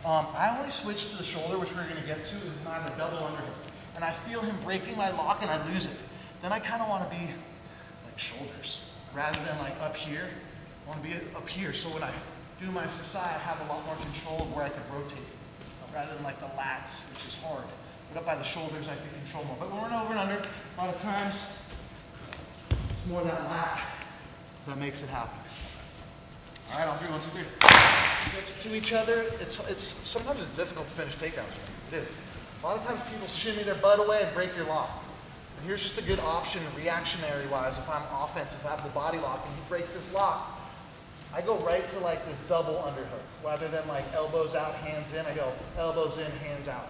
I only switch to the shoulder, which we're going to get to, is when I'm a double underhook. And I feel him breaking my lock and I lose it. Then I kind of want to be like shoulders, rather than like up here. I want to be up here, so when I do my Sasae, I have a lot more control of where I can rotate, rather than like the lats, which is hard. But up by the shoulders, I can control more. But when we're over and under, a lot of times, it's more that lat that makes it happen. All right, on 3, 1, 2, 3. Hips to each other. Sometimes it's difficult to finish takedowns. It is. A lot of times people shimmy their butt away and break your lock. And here's just a good option reactionary wise. If I'm offensive, I have the body lock and he breaks this lock, I go right to like this double underhook. Rather than like elbows out, hands in, I go elbows in, hands out.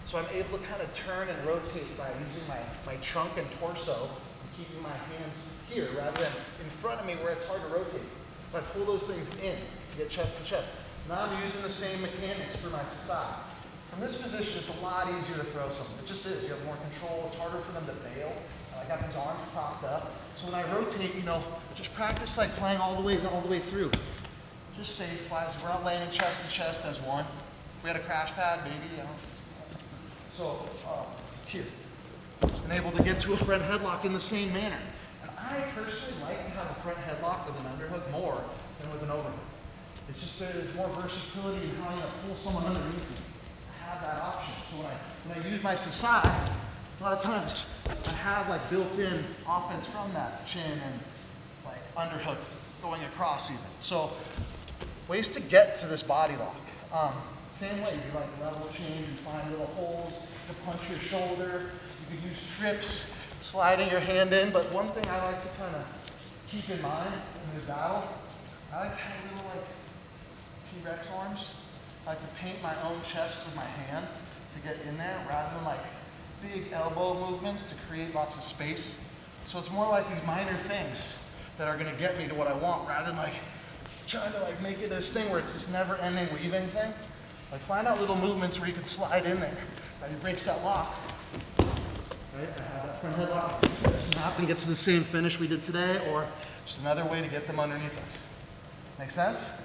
So I'm able to kind of turn and rotate by using my trunk and torso and keeping my hands here rather than in front of me where it's hard to rotate. So I pull those things in to get chest to chest. Now I'm using the same mechanics for my Sasae. From this position, it's a lot easier to throw something. It just is. You have more control. It's harder for them to bail. I got these arms propped up. So when I rotate, just practice like playing all the way through. Just safe flies. We're not landing chest to chest as one. If we had a crash pad, maybe, So here, I'm able to get to a front headlock in the same manner. And I personally like to have a front headlock with an underhook more than with an overhook. It's just there's more versatility in how you pull someone underneath you. I have that option. So when I use my Sasae, a lot of times I have like built-in offense from that chin and like underhook going across even. So ways to get to this body lock. Same way, you like level change and find little holes to punch your shoulder. You could use trips, sliding your hand in. But one thing I like to kind of keep in mind in this battle, I like to have little like T-Rex arms. I like to paint my own chest with my hand to get in there rather than like big elbow movements to create lots of space. So it's more like these minor things that are gonna get me to what I want rather than like trying to like make it this thing where it's this never ending weaving thing. Like find out little movements where you can slide in there. That he breaks that lock. Right, I have that front headlock. Snap and get to the same finish we did today, or just another way to get them underneath us. Make sense?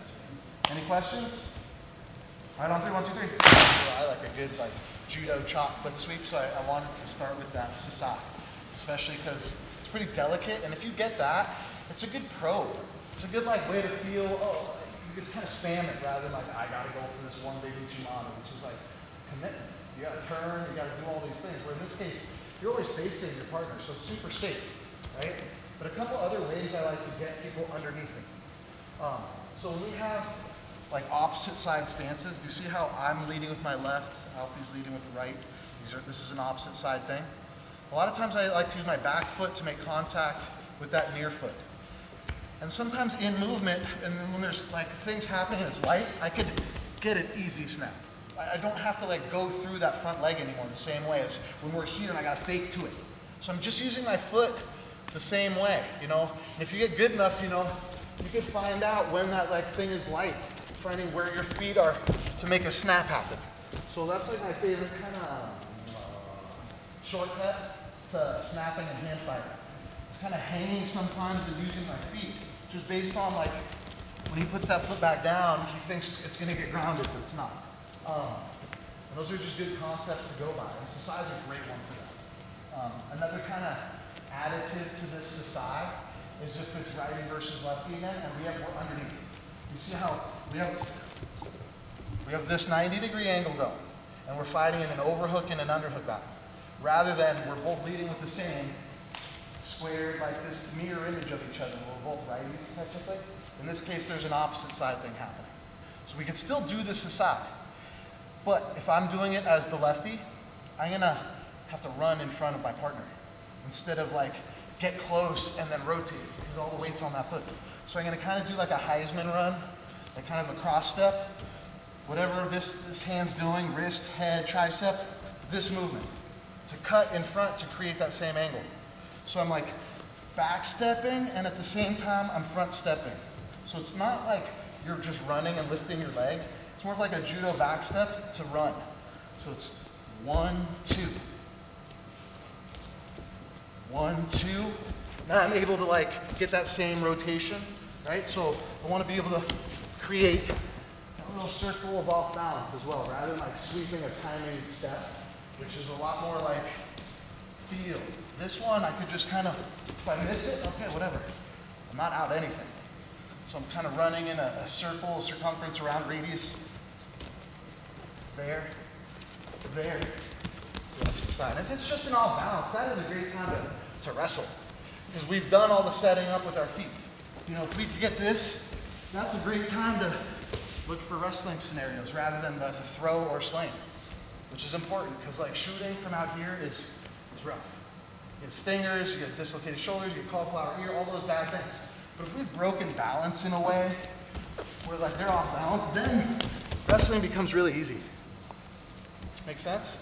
Any questions? All right, on 3, 1, 2, 3. I like a good like judo chop foot sweep, so I wanted to start with that Sasae, especially because it's pretty delicate, and if you get that, it's a good probe. It's a good like way to feel, you could kind of spam it rather than like, I gotta go for this one big Uchimata, which is like commitment. You gotta turn, you gotta do all these things, where in this case, you're always facing your partner, so it's super safe, right? But a couple other ways I like to get people underneath me. So when we have like opposite side stances, do you see how I'm leading with my left, Alfie's leading with the right? This is an opposite side thing. A lot of times I like to use my back foot to make contact with that near foot. And sometimes in movement, and then when there's like things happening and it's light, I could get an easy snap. I don't have to like go through that front leg anymore the same way as when we're here and I gotta fake to it. So I'm just using my foot the same way, And if you get good enough, you can find out when that like thing is light, finding where your feet are to make a snap happen. So that's like my favorite kind of shortcut to snapping and hand fighting. It's kind of hanging sometimes and using my feet, just based on like when he puts that foot back down, he thinks it's gonna get grounded, but it's not. And those are just good concepts to go by. And Sasae is a great one for that. Another kind of additive to this Sasae is if it's righty versus lefty again, and we're underneath. You see how we have this 90-degree angle going, and we're fighting in an overhook and an underhook battle. Rather than we're both leading with the same squared like this mirror image of each other. We're both righties technically. In this case, there's an opposite side thing happening. So we can still do the Sasae. But if I'm doing it as the lefty, I'm gonna have to run in front of my partner instead of like get close and then rotate because all the weight's on that foot. So I'm gonna kind of do like a Heisman run, like kind of a cross step. Whatever this hand's doing, wrist, head, tricep, this movement. To cut in front to create that same angle. So I'm like back stepping and at the same time I'm front stepping. So it's not like you're just running and lifting your leg. It's more of like a judo back step to run. So it's 1, 2. 1, 2. Now I'm able to like get that same rotation, right? So I want to be able to create a little circle of off balance as well, rather than like sweeping a timing step, which is a lot more like feel. This one I could just kind of, if I miss it, okay, whatever. I'm not out anything. So I'm kind of running in a circle, a circumference around radius. There, there. So that's the side. If it's just an off balance, that is a great time to wrestle. Because we've done all the setting up with our feet. You know, if we could get this, that's a great time to look for wrestling scenarios rather than the throw or sling, which is important because like shooting from out here is rough. You get stingers, you get dislocated shoulders, you get cauliflower ear, all those bad things. But if we've broken balance in a way where like they're off balance, then wrestling becomes really easy. Make sense?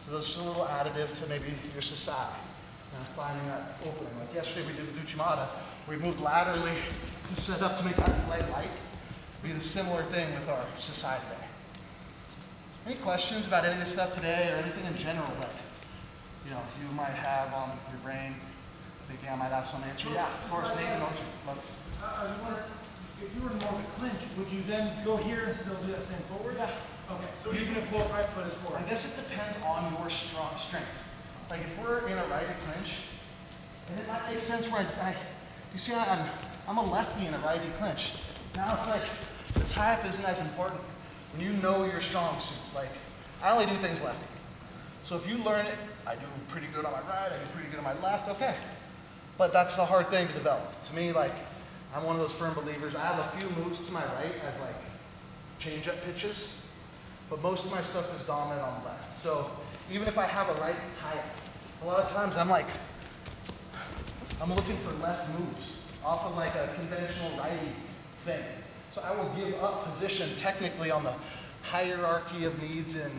So those are a little additive to maybe your Sasae. Finding that opening. Like yesterday we did with Uchimata, we moved laterally to set up to make that leg light. Be the similar thing with our Sasae today. Any questions about any of this stuff today or anything in general that you might have on your brain? Thinking I might have some answer. Yeah, of course, Nathan, don't you? Love it. I was wondering, if you were in more of a clinch, would you then go here and still do that same forward? Yeah. Okay, so even if both right foot is forward? I guess it depends on your strength. Like if we're in a righty clinch, and it might make sense where you see I'm a lefty in a righty clinch. Now it's like the tie-up isn't as important when you know your strong suit. Like I only do things lefty. So if you learn it, I do pretty good on my right, I do pretty good on my left, okay. But that's the hard thing to develop. To me, like I'm one of those firm believers. I have a few moves to my right as like change-up pitches, but most of my stuff is dominant on the left. So even if I have a right tie-up, a lot of times I'm looking for left moves off of like a conventional righty thing. So I will give up position technically on the hierarchy of needs in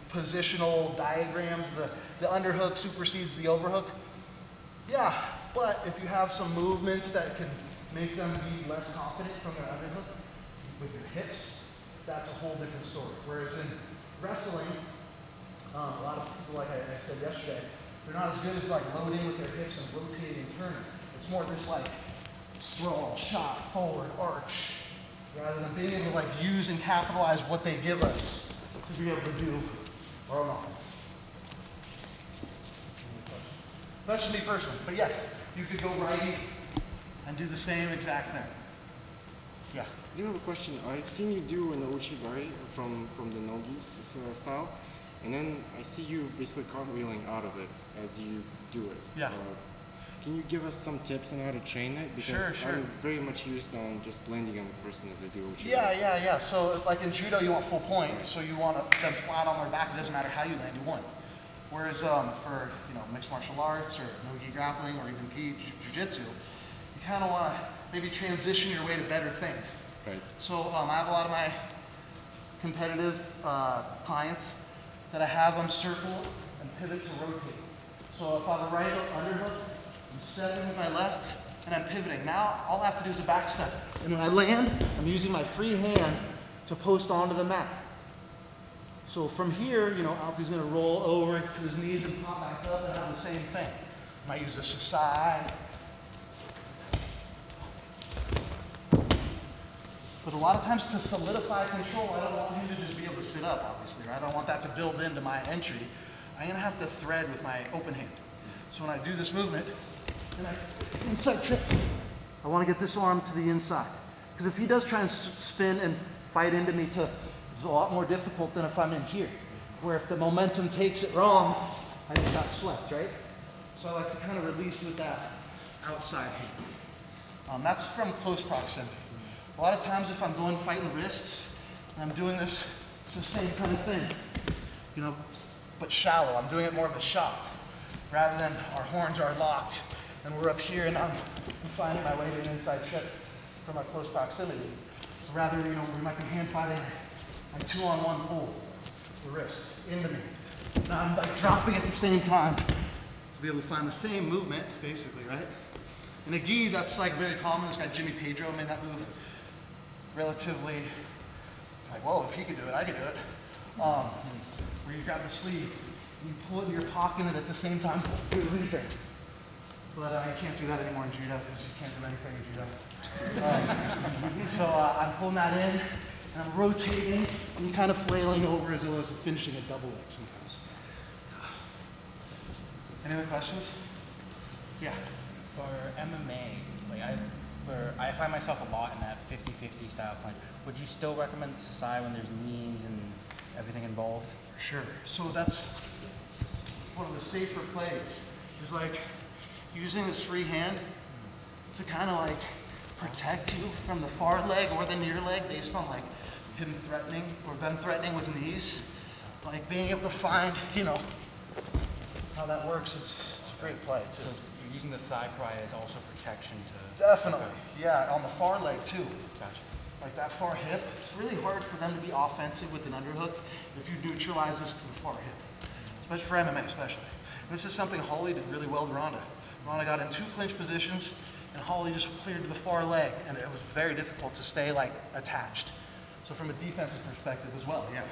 positional diagrams. The underhook supersedes the overhook. Yeah, but if you have some movements that can make them be less confident from their underhook with your hips, that's a whole different story. Whereas in wrestling, a lot of people, like I said yesterday, they're not as good as like loading with their hips and rotating and turning. It's more this like sprawl, shot, forward, arch, rather than being able to like use and capitalize what they give us to be able to do our own offense. That's just me personally, but yes, you could go righty and do the same exact thing. Yeah. You have a question. I've seen you do an Ouchi Gari from the nogi style, and then I see you basically cartwheeling out of it as you do it. Yeah. Can you give us some tips on how to train it? Because Sure. I'm very much used on just landing on the person as I do Ouchi Yeah, Gari. yeah. So like in judo, you want full point. So you want them flat on their back. It doesn't matter how you land, you want. Whereas for mixed martial arts or nogi grappling or even gi jiu-jitsu, you kind of want to maybe transition your way to better things. Right. So I have a lot of my competitive clients that I have them circle and pivot to rotate. So if I'm a right underhook, I'm stepping with my left and I'm pivoting. Now all I have to do is a back step. And when I land, I'm using my free hand to post onto the mat. So from here, Alfie's gonna roll over to his knees and pop back up and have the same thing. I might use a Sasae. But a lot of times to solidify control, I don't want him to just be able to sit up, obviously, right? I don't want that to build into my entry. I'm gonna have to thread with my open hand. So when I do this movement, and I inside trip, I wanna get this arm to the inside. Because if he does try and spin and fight into me, it's a lot more difficult than if I'm in here. Where if the momentum takes it wrong, I just got swept, right? So I like to kind of release with that outside hand. That's from close proximity. A lot of times if I'm going fighting wrists, and I'm doing this, it's the same kind of thing, but shallow. I'm doing it more of a shot, rather than our horns are locked, and we're up here, and I'm finding my way to an inside trip. from a close proximity. Rather, you know, we might be hand fighting and 2-on-1 pull the wrist into me. Now I'm like dropping at the same time to be able to find the same movement, basically, right? In a gi, that's like very common. This guy Jime made that move relatively like, whoa, if he could do it, I could do it. Where you grab the sleeve, and you pull it in your pocket and at the same time, leaping. But you can't do that anymore in judo because you can't do anything in judo. So I'm pulling that in, and I'm rotating, and kind of flailing over as though I was finishing a double leg sometimes. Any other questions? Yeah. For MMA, like I find myself a lot in that 50-50 style punch. Would you still recommend the Sasae when there's knees and everything involved? For sure. So that's one of the safer plays, is like using this free hand to kind of like protect you from the far leg or the near leg based on like him threatening or them threatening with knees. Like being able to find, you know, how that works, it's a great play too. So you're using the thigh pry as also protection to... Definitely, yeah, on the far leg too. Gotcha. Like that far hip, it's really hard for them to be offensive with an underhook if you neutralize this to the far hip, especially for MMA especially. And this is something Holly did really well to Ronda. Ronda got in 2 clinch positions and Holly just cleared to the far leg and it was very difficult to stay like attached. So from a defensive perspective as well, yeah.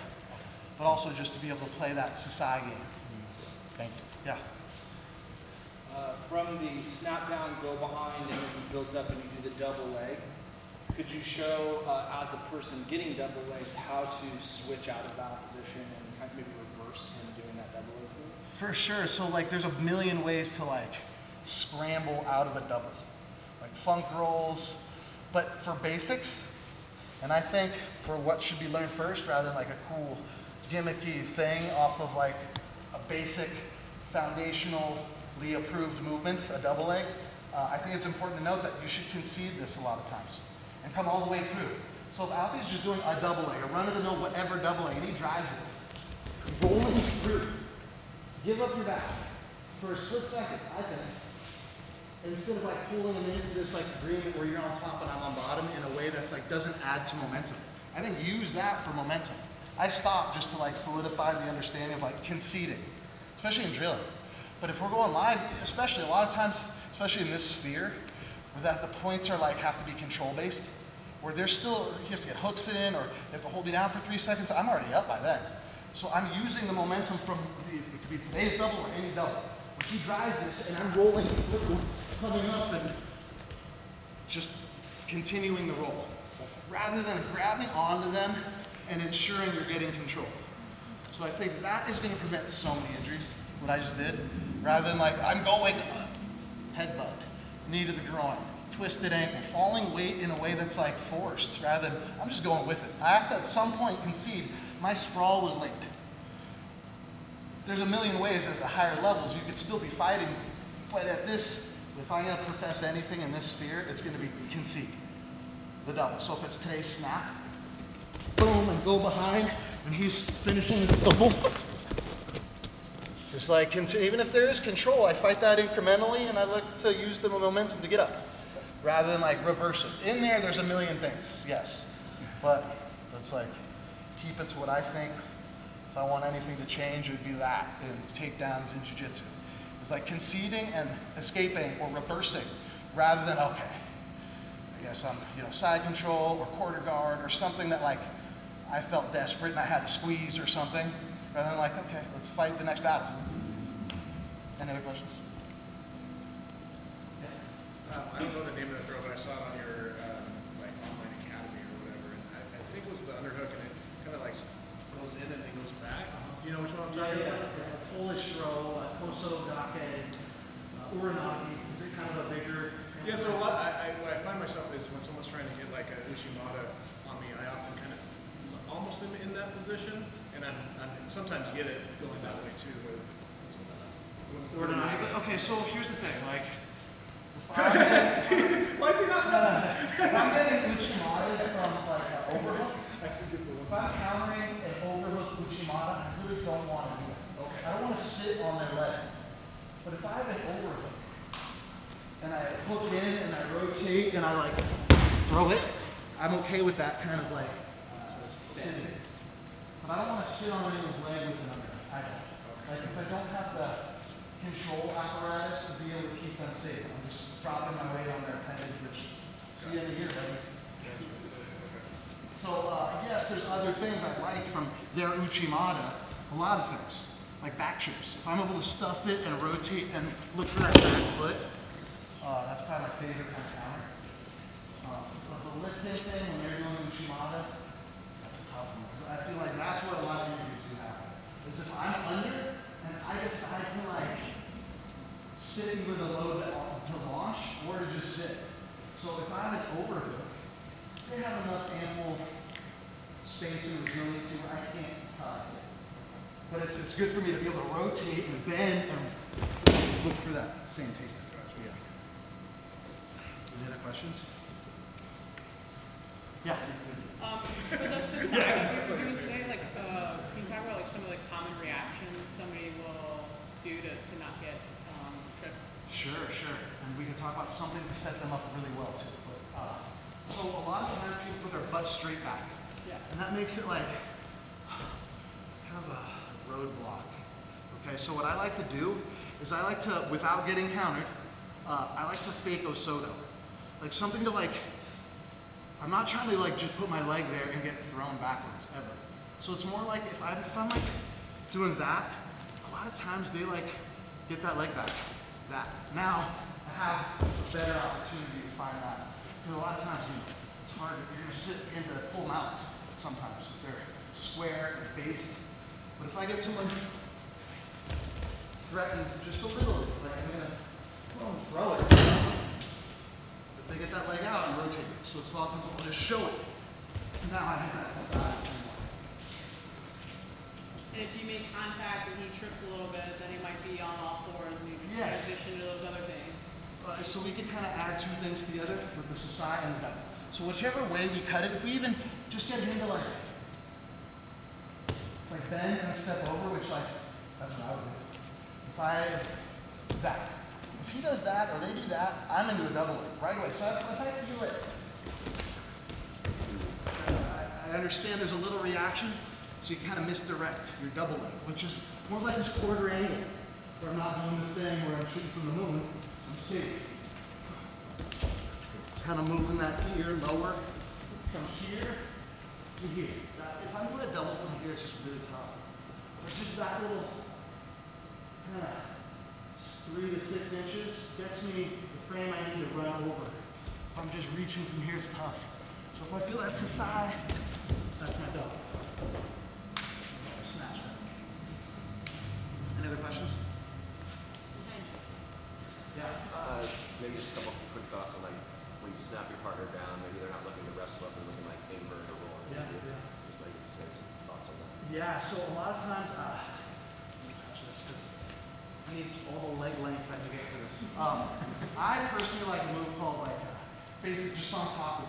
But also just to be able to play that Sasae game. Thank you. Yeah. From the snap down, go behind, and then he builds up and you do the double leg. Could you show, as the person getting double legged, how to switch out of that position and kind of maybe reverse him doing that double leg too? For sure. So like there's a million ways to like scramble out of a double. Like funk rolls, but for basics, and I think for what should be learned first rather than like a cool gimmicky thing off of like a basic foundationally approved movement, a double leg, I think it's important to note that you should concede this a lot of times and come all the way through. So if Alfie's just doing a double leg, a run-of-the-mill whatever double leg, and he drives it, rolling through, give up your back for a split second, I think, instead of like pulling him into this like agreement where you're on top and I'm on bottom in a way that's like doesn't add to momentum. I think use that for momentum. I stop just to like solidify the understanding of like conceding, especially in drilling. But if we're going live, especially a lot of times, especially in this sphere, where that the points are like have to be control based, where there's still, he has to get hooks in or they have to hold me down for 3 seconds, I'm already up by then. So I'm using the momentum from, it could be today's double or any double. Where he drives this and I'm rolling through, coming up and just continuing the roll. Rather than grabbing onto them and ensuring you're getting controlled. So I think that is going to prevent so many injuries, what I just did. Rather than like, I'm going headbutt, knee to the groin, twisted ankle, falling weight in a way that's like forced, rather than, I'm just going with it. I have to at some point concede, my sprawl was late. There's a million ways at the higher levels you could still be fighting, but at this, if I'm going to profess anything in this sphere, it's going to be concede, the double. So if it's today's snap, boom, and go behind, and he's finishing his double. Just like, even if there is control, I fight that incrementally, and I look to use the momentum to get up, rather than like reverse it. In there, there's a million things, yes, but let's like keep it to what I think. If I want anything to change, it would be that in takedowns in jiu-jitsu. It's like conceding and escaping or reversing, rather than okay, I guess I'm side control or quarter guard or something that like I felt desperate and I had to squeeze or something, rather than like okay, let's fight the next battle. Any other questions? I don't know the name of the throw, but I saw it on your like online academy or whatever. And I think it was the underhook, and it kind of like goes in and then goes back. Do you know which one I'm talking about? Yeah. Polish throw, koso gake, uranagi. Is it kind of a bigger? Yeah. So what I find myself is when someone's trying to get like a Uchimata on me, I often kind of almost am in that position, and I sometimes get it going that way too. Okay, so here's the thing, like, Why is he not? if I'm getting Uchimata from like an overhook, if I'm countering an overhook Uchimata, I really don't want to do it. Okay. I don't want to sit on their leg. But if I have an overhook, and I hook in and I rotate and I like throw it, I'm okay with that kind of like sitting. But I don't want to sit on anyone's leg with an underhook. I don't. Like, because I don't have the control apparatus to be able to keep them safe. I'm just dropping my weight on their appendage, which see you in a year, buddy. So yes, there's other things I like from their Uchimata. A lot of things, like back chips. If I'm able to stuff it and rotate and look for that back foot, that's probably my favorite kind of counter. But the lifting thing when they're doing Uchimata, that's a tough one. I feel like that's where a lot of injuries do happen. Is if I'm under and I decide to like sit with a load to launch or to just sit. So if I'm an overhook, they have enough ample space and resiliency where I can't sit. But it's good for me to be able to rotate and bend and look for that same takedown. Yeah. Any other questions? Yeah. For the Sasae that we were doing today, like, can you talk about like some of the common reactions somebody will do to not get tripped? Sure. And we can talk about something to set them up really well too. But, so a lot of times people put their butt straight back. Yeah. And that makes it like kind of a roadblock. Okay, so what I like to do is I like to, without getting countered, I like to fake Osoto. Like something to like, I'm not trying to like just put my leg there and get thrown backwards ever. So it's more like if I'm like doing that, a lot of times they like get that leg back. That. Now I have a better opportunity to find that. Because a lot of times it's hard. You're gonna sit in to pull them out sometimes if they're square and based. But if I get someone threatened just a little, like I'm gonna throw it. If they get that leg out and rotate it. So it's a lot of times I'll just show it. Now I have that size. And if you make contact and he trips a little bit, then he might be on all fours and you just Yes. transition to those other things. So we can kind of add two things together with the Sasae and the double. So whichever way we cut it, if we even just get him to like bend and step over, which like, that's what I would do. If he does that or they do that, I'm into a double leg right away. So if I feel it, I understand there's a little reaction, so you kind of misdirect your double leg, which is more like this quarter angle, where I'm not doing this thing where I'm shooting from the moon. I'm safe. Kind of moving that here lower from here to here. If I'm doing a double from here, it's just really tough. It's just that little kind of 3 to 6 inches gets me the frame I need to run over. If I'm just reaching from here, it's tough. So if I feel that Sasae, that's my double. Snatch that. Any other questions? Yeah. Maybe just a couple of quick thoughts on like when you snap your partner down, maybe they're not looking to wrestle up and looking like invert or roll. Yeah. Just maybe just some thoughts on that. Yeah, so a lot of times, let me touch this because I need all the leg length I can get for this. I personally like a move called like basic just Sankaku.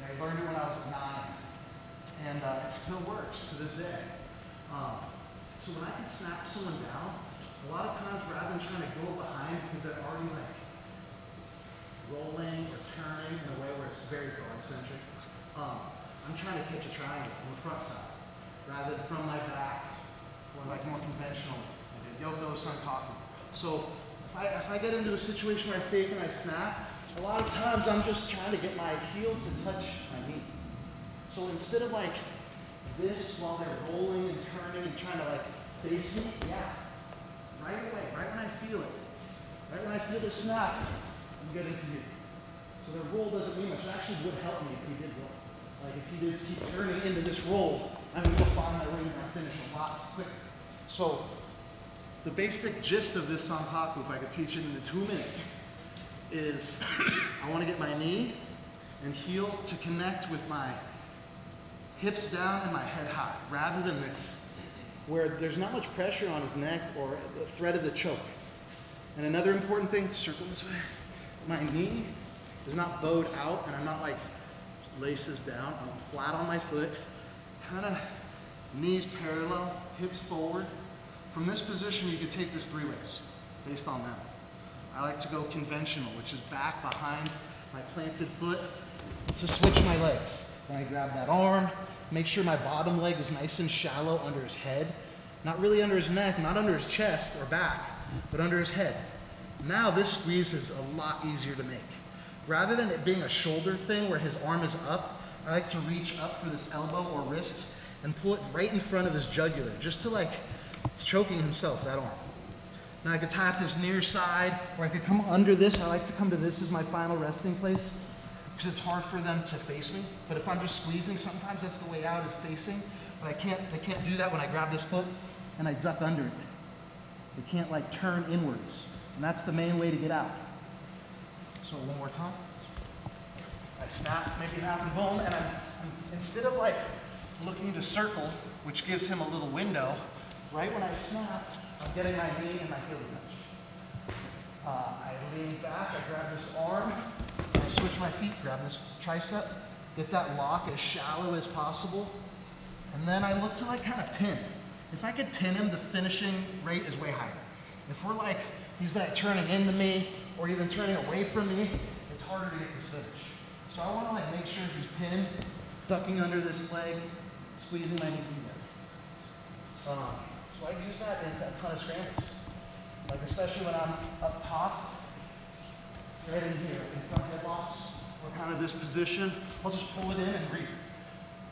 I learned it when I was 9, and it still works to this day. So when I can snap someone down, a lot of times rather than trying to go behind because they're already like rolling or turning in a way where it's very forward centric, I'm trying to catch a triangle on the front side rather than from my back or like more conventional, like a Yoko Sankaku. So if I get into a situation where I fake and I snap, a lot of times I'm just trying to get my heel to touch my knee. So instead of like this while they're rolling and turning and trying to like face me, yeah. Right away, right when I feel it. Right when I feel the snap, I'm getting to you. So the roll doesn't mean much. It actually would help me if he did roll. Like if he did keep turning into this roll, I'm going to find my way and I'll finish a lot quicker. So the basic gist of this Sankaku, if I could teach it in 2 minutes, is I want to get my knee and heel to connect with my hips down and my head high, rather than this, where there's not much pressure on his neck or the thread of the choke. And another important thing, to circle this way, my knee is not bowed out and I'm not like laces down. I'm flat on my foot, kind of knees parallel, hips forward. From this position, you could take this 3 ways, based on that. I like to go conventional, which is back behind my planted foot to switch my legs. When I grab that arm, make sure my bottom leg is nice and shallow under his head. Not really under his neck, not under his chest or back, but under his head. Now this squeeze is a lot easier to make. Rather than it being a shoulder thing where his arm is up, I like to reach up for this elbow or wrist and pull it right in front of his jugular, just to like, it's choking himself, that arm. Now I could tap this near side, or I could come under this. I like to come to this as my final resting place, because it's hard for them to face me. But if I'm just squeezing, sometimes that's the way out, is facing. But they can't do that when I grab this foot and I duck under it. They can't like turn inwards. And that's the main way to get out. So one more time. I snap, maybe happen, boom, and I'm instead of like looking to circle, which gives him a little window, right when I snap, I'm getting my knee and my heel touch. I lean back, I grab this arm, I switch my feet, grab this tricep, get that lock as shallow as possible, and then I look to like kind of pin. If I could pin him, the finishing rate is way higher. If we're like, he's like turning into me, or even turning away from me, it's harder to get this finish. So I want to like make sure he's pinned, ducking under this leg, squeezing my knees together. So I use that in a ton of scrambles. Like especially when I'm up top, right in here, in front headlocks, or kind of this position, I'll just pull it in and read.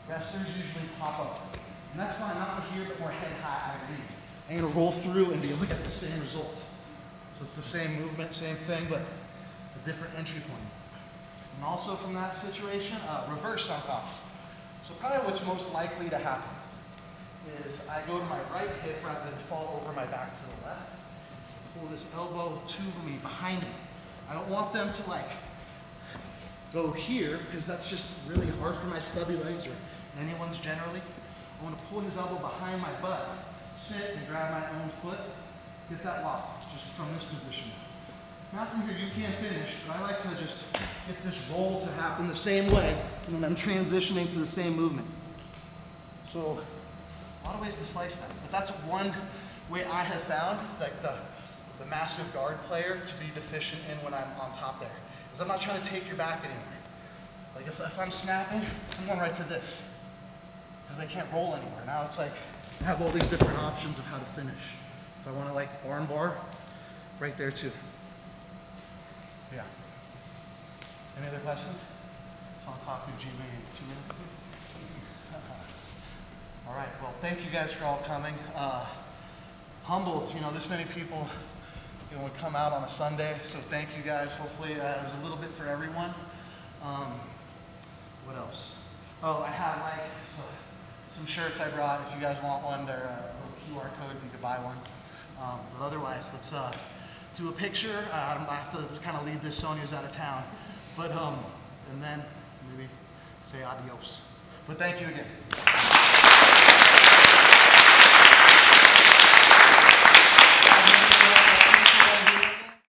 Wrestlers usually pop up. And that's fine, not up here, but more head high, I read. I'm gonna roll through and be able to get the same result. So it's the same movement, same thing, but a different entry point. And also from that situation, reverse Sankaku. So probably what's most likely to happen is I go to my right hip rather than fall over my back to the left. Pull this elbow to me, behind me. I don't want them to like go here because that's just really hard for my stubby legs or anyone's generally. I want to pull his elbow behind my butt, sit and grab my own foot, get that lock just from this position. Now from here you can't finish, but I like to just get this roll to happen the same way and then I'm transitioning to the same movement. So a lot of ways to slice that, but that's one way I have found like the massive guard player to be deficient in when I'm on top there. Is I'm not trying to take your back anywhere. Like if I'm snapping, I'm going right to this because I can't roll anywhere. Now it's like I have all these different options of how to finish. If I want to like arm bar, right there too. Yeah. Any other questions? Sankaku Jime in 2 minutes. All right, well, thank you guys for all coming. Humbled, this many people would come out on a Sunday, so thank you guys. Hopefully it was a little bit for everyone. What else? Oh, I have like some shirts I brought. If you guys want one, they're a little QR code, you could buy one. But otherwise, let's do a picture. I have to kind of lead this, Sonia's out of town. But, and then maybe say adios. But thank you again.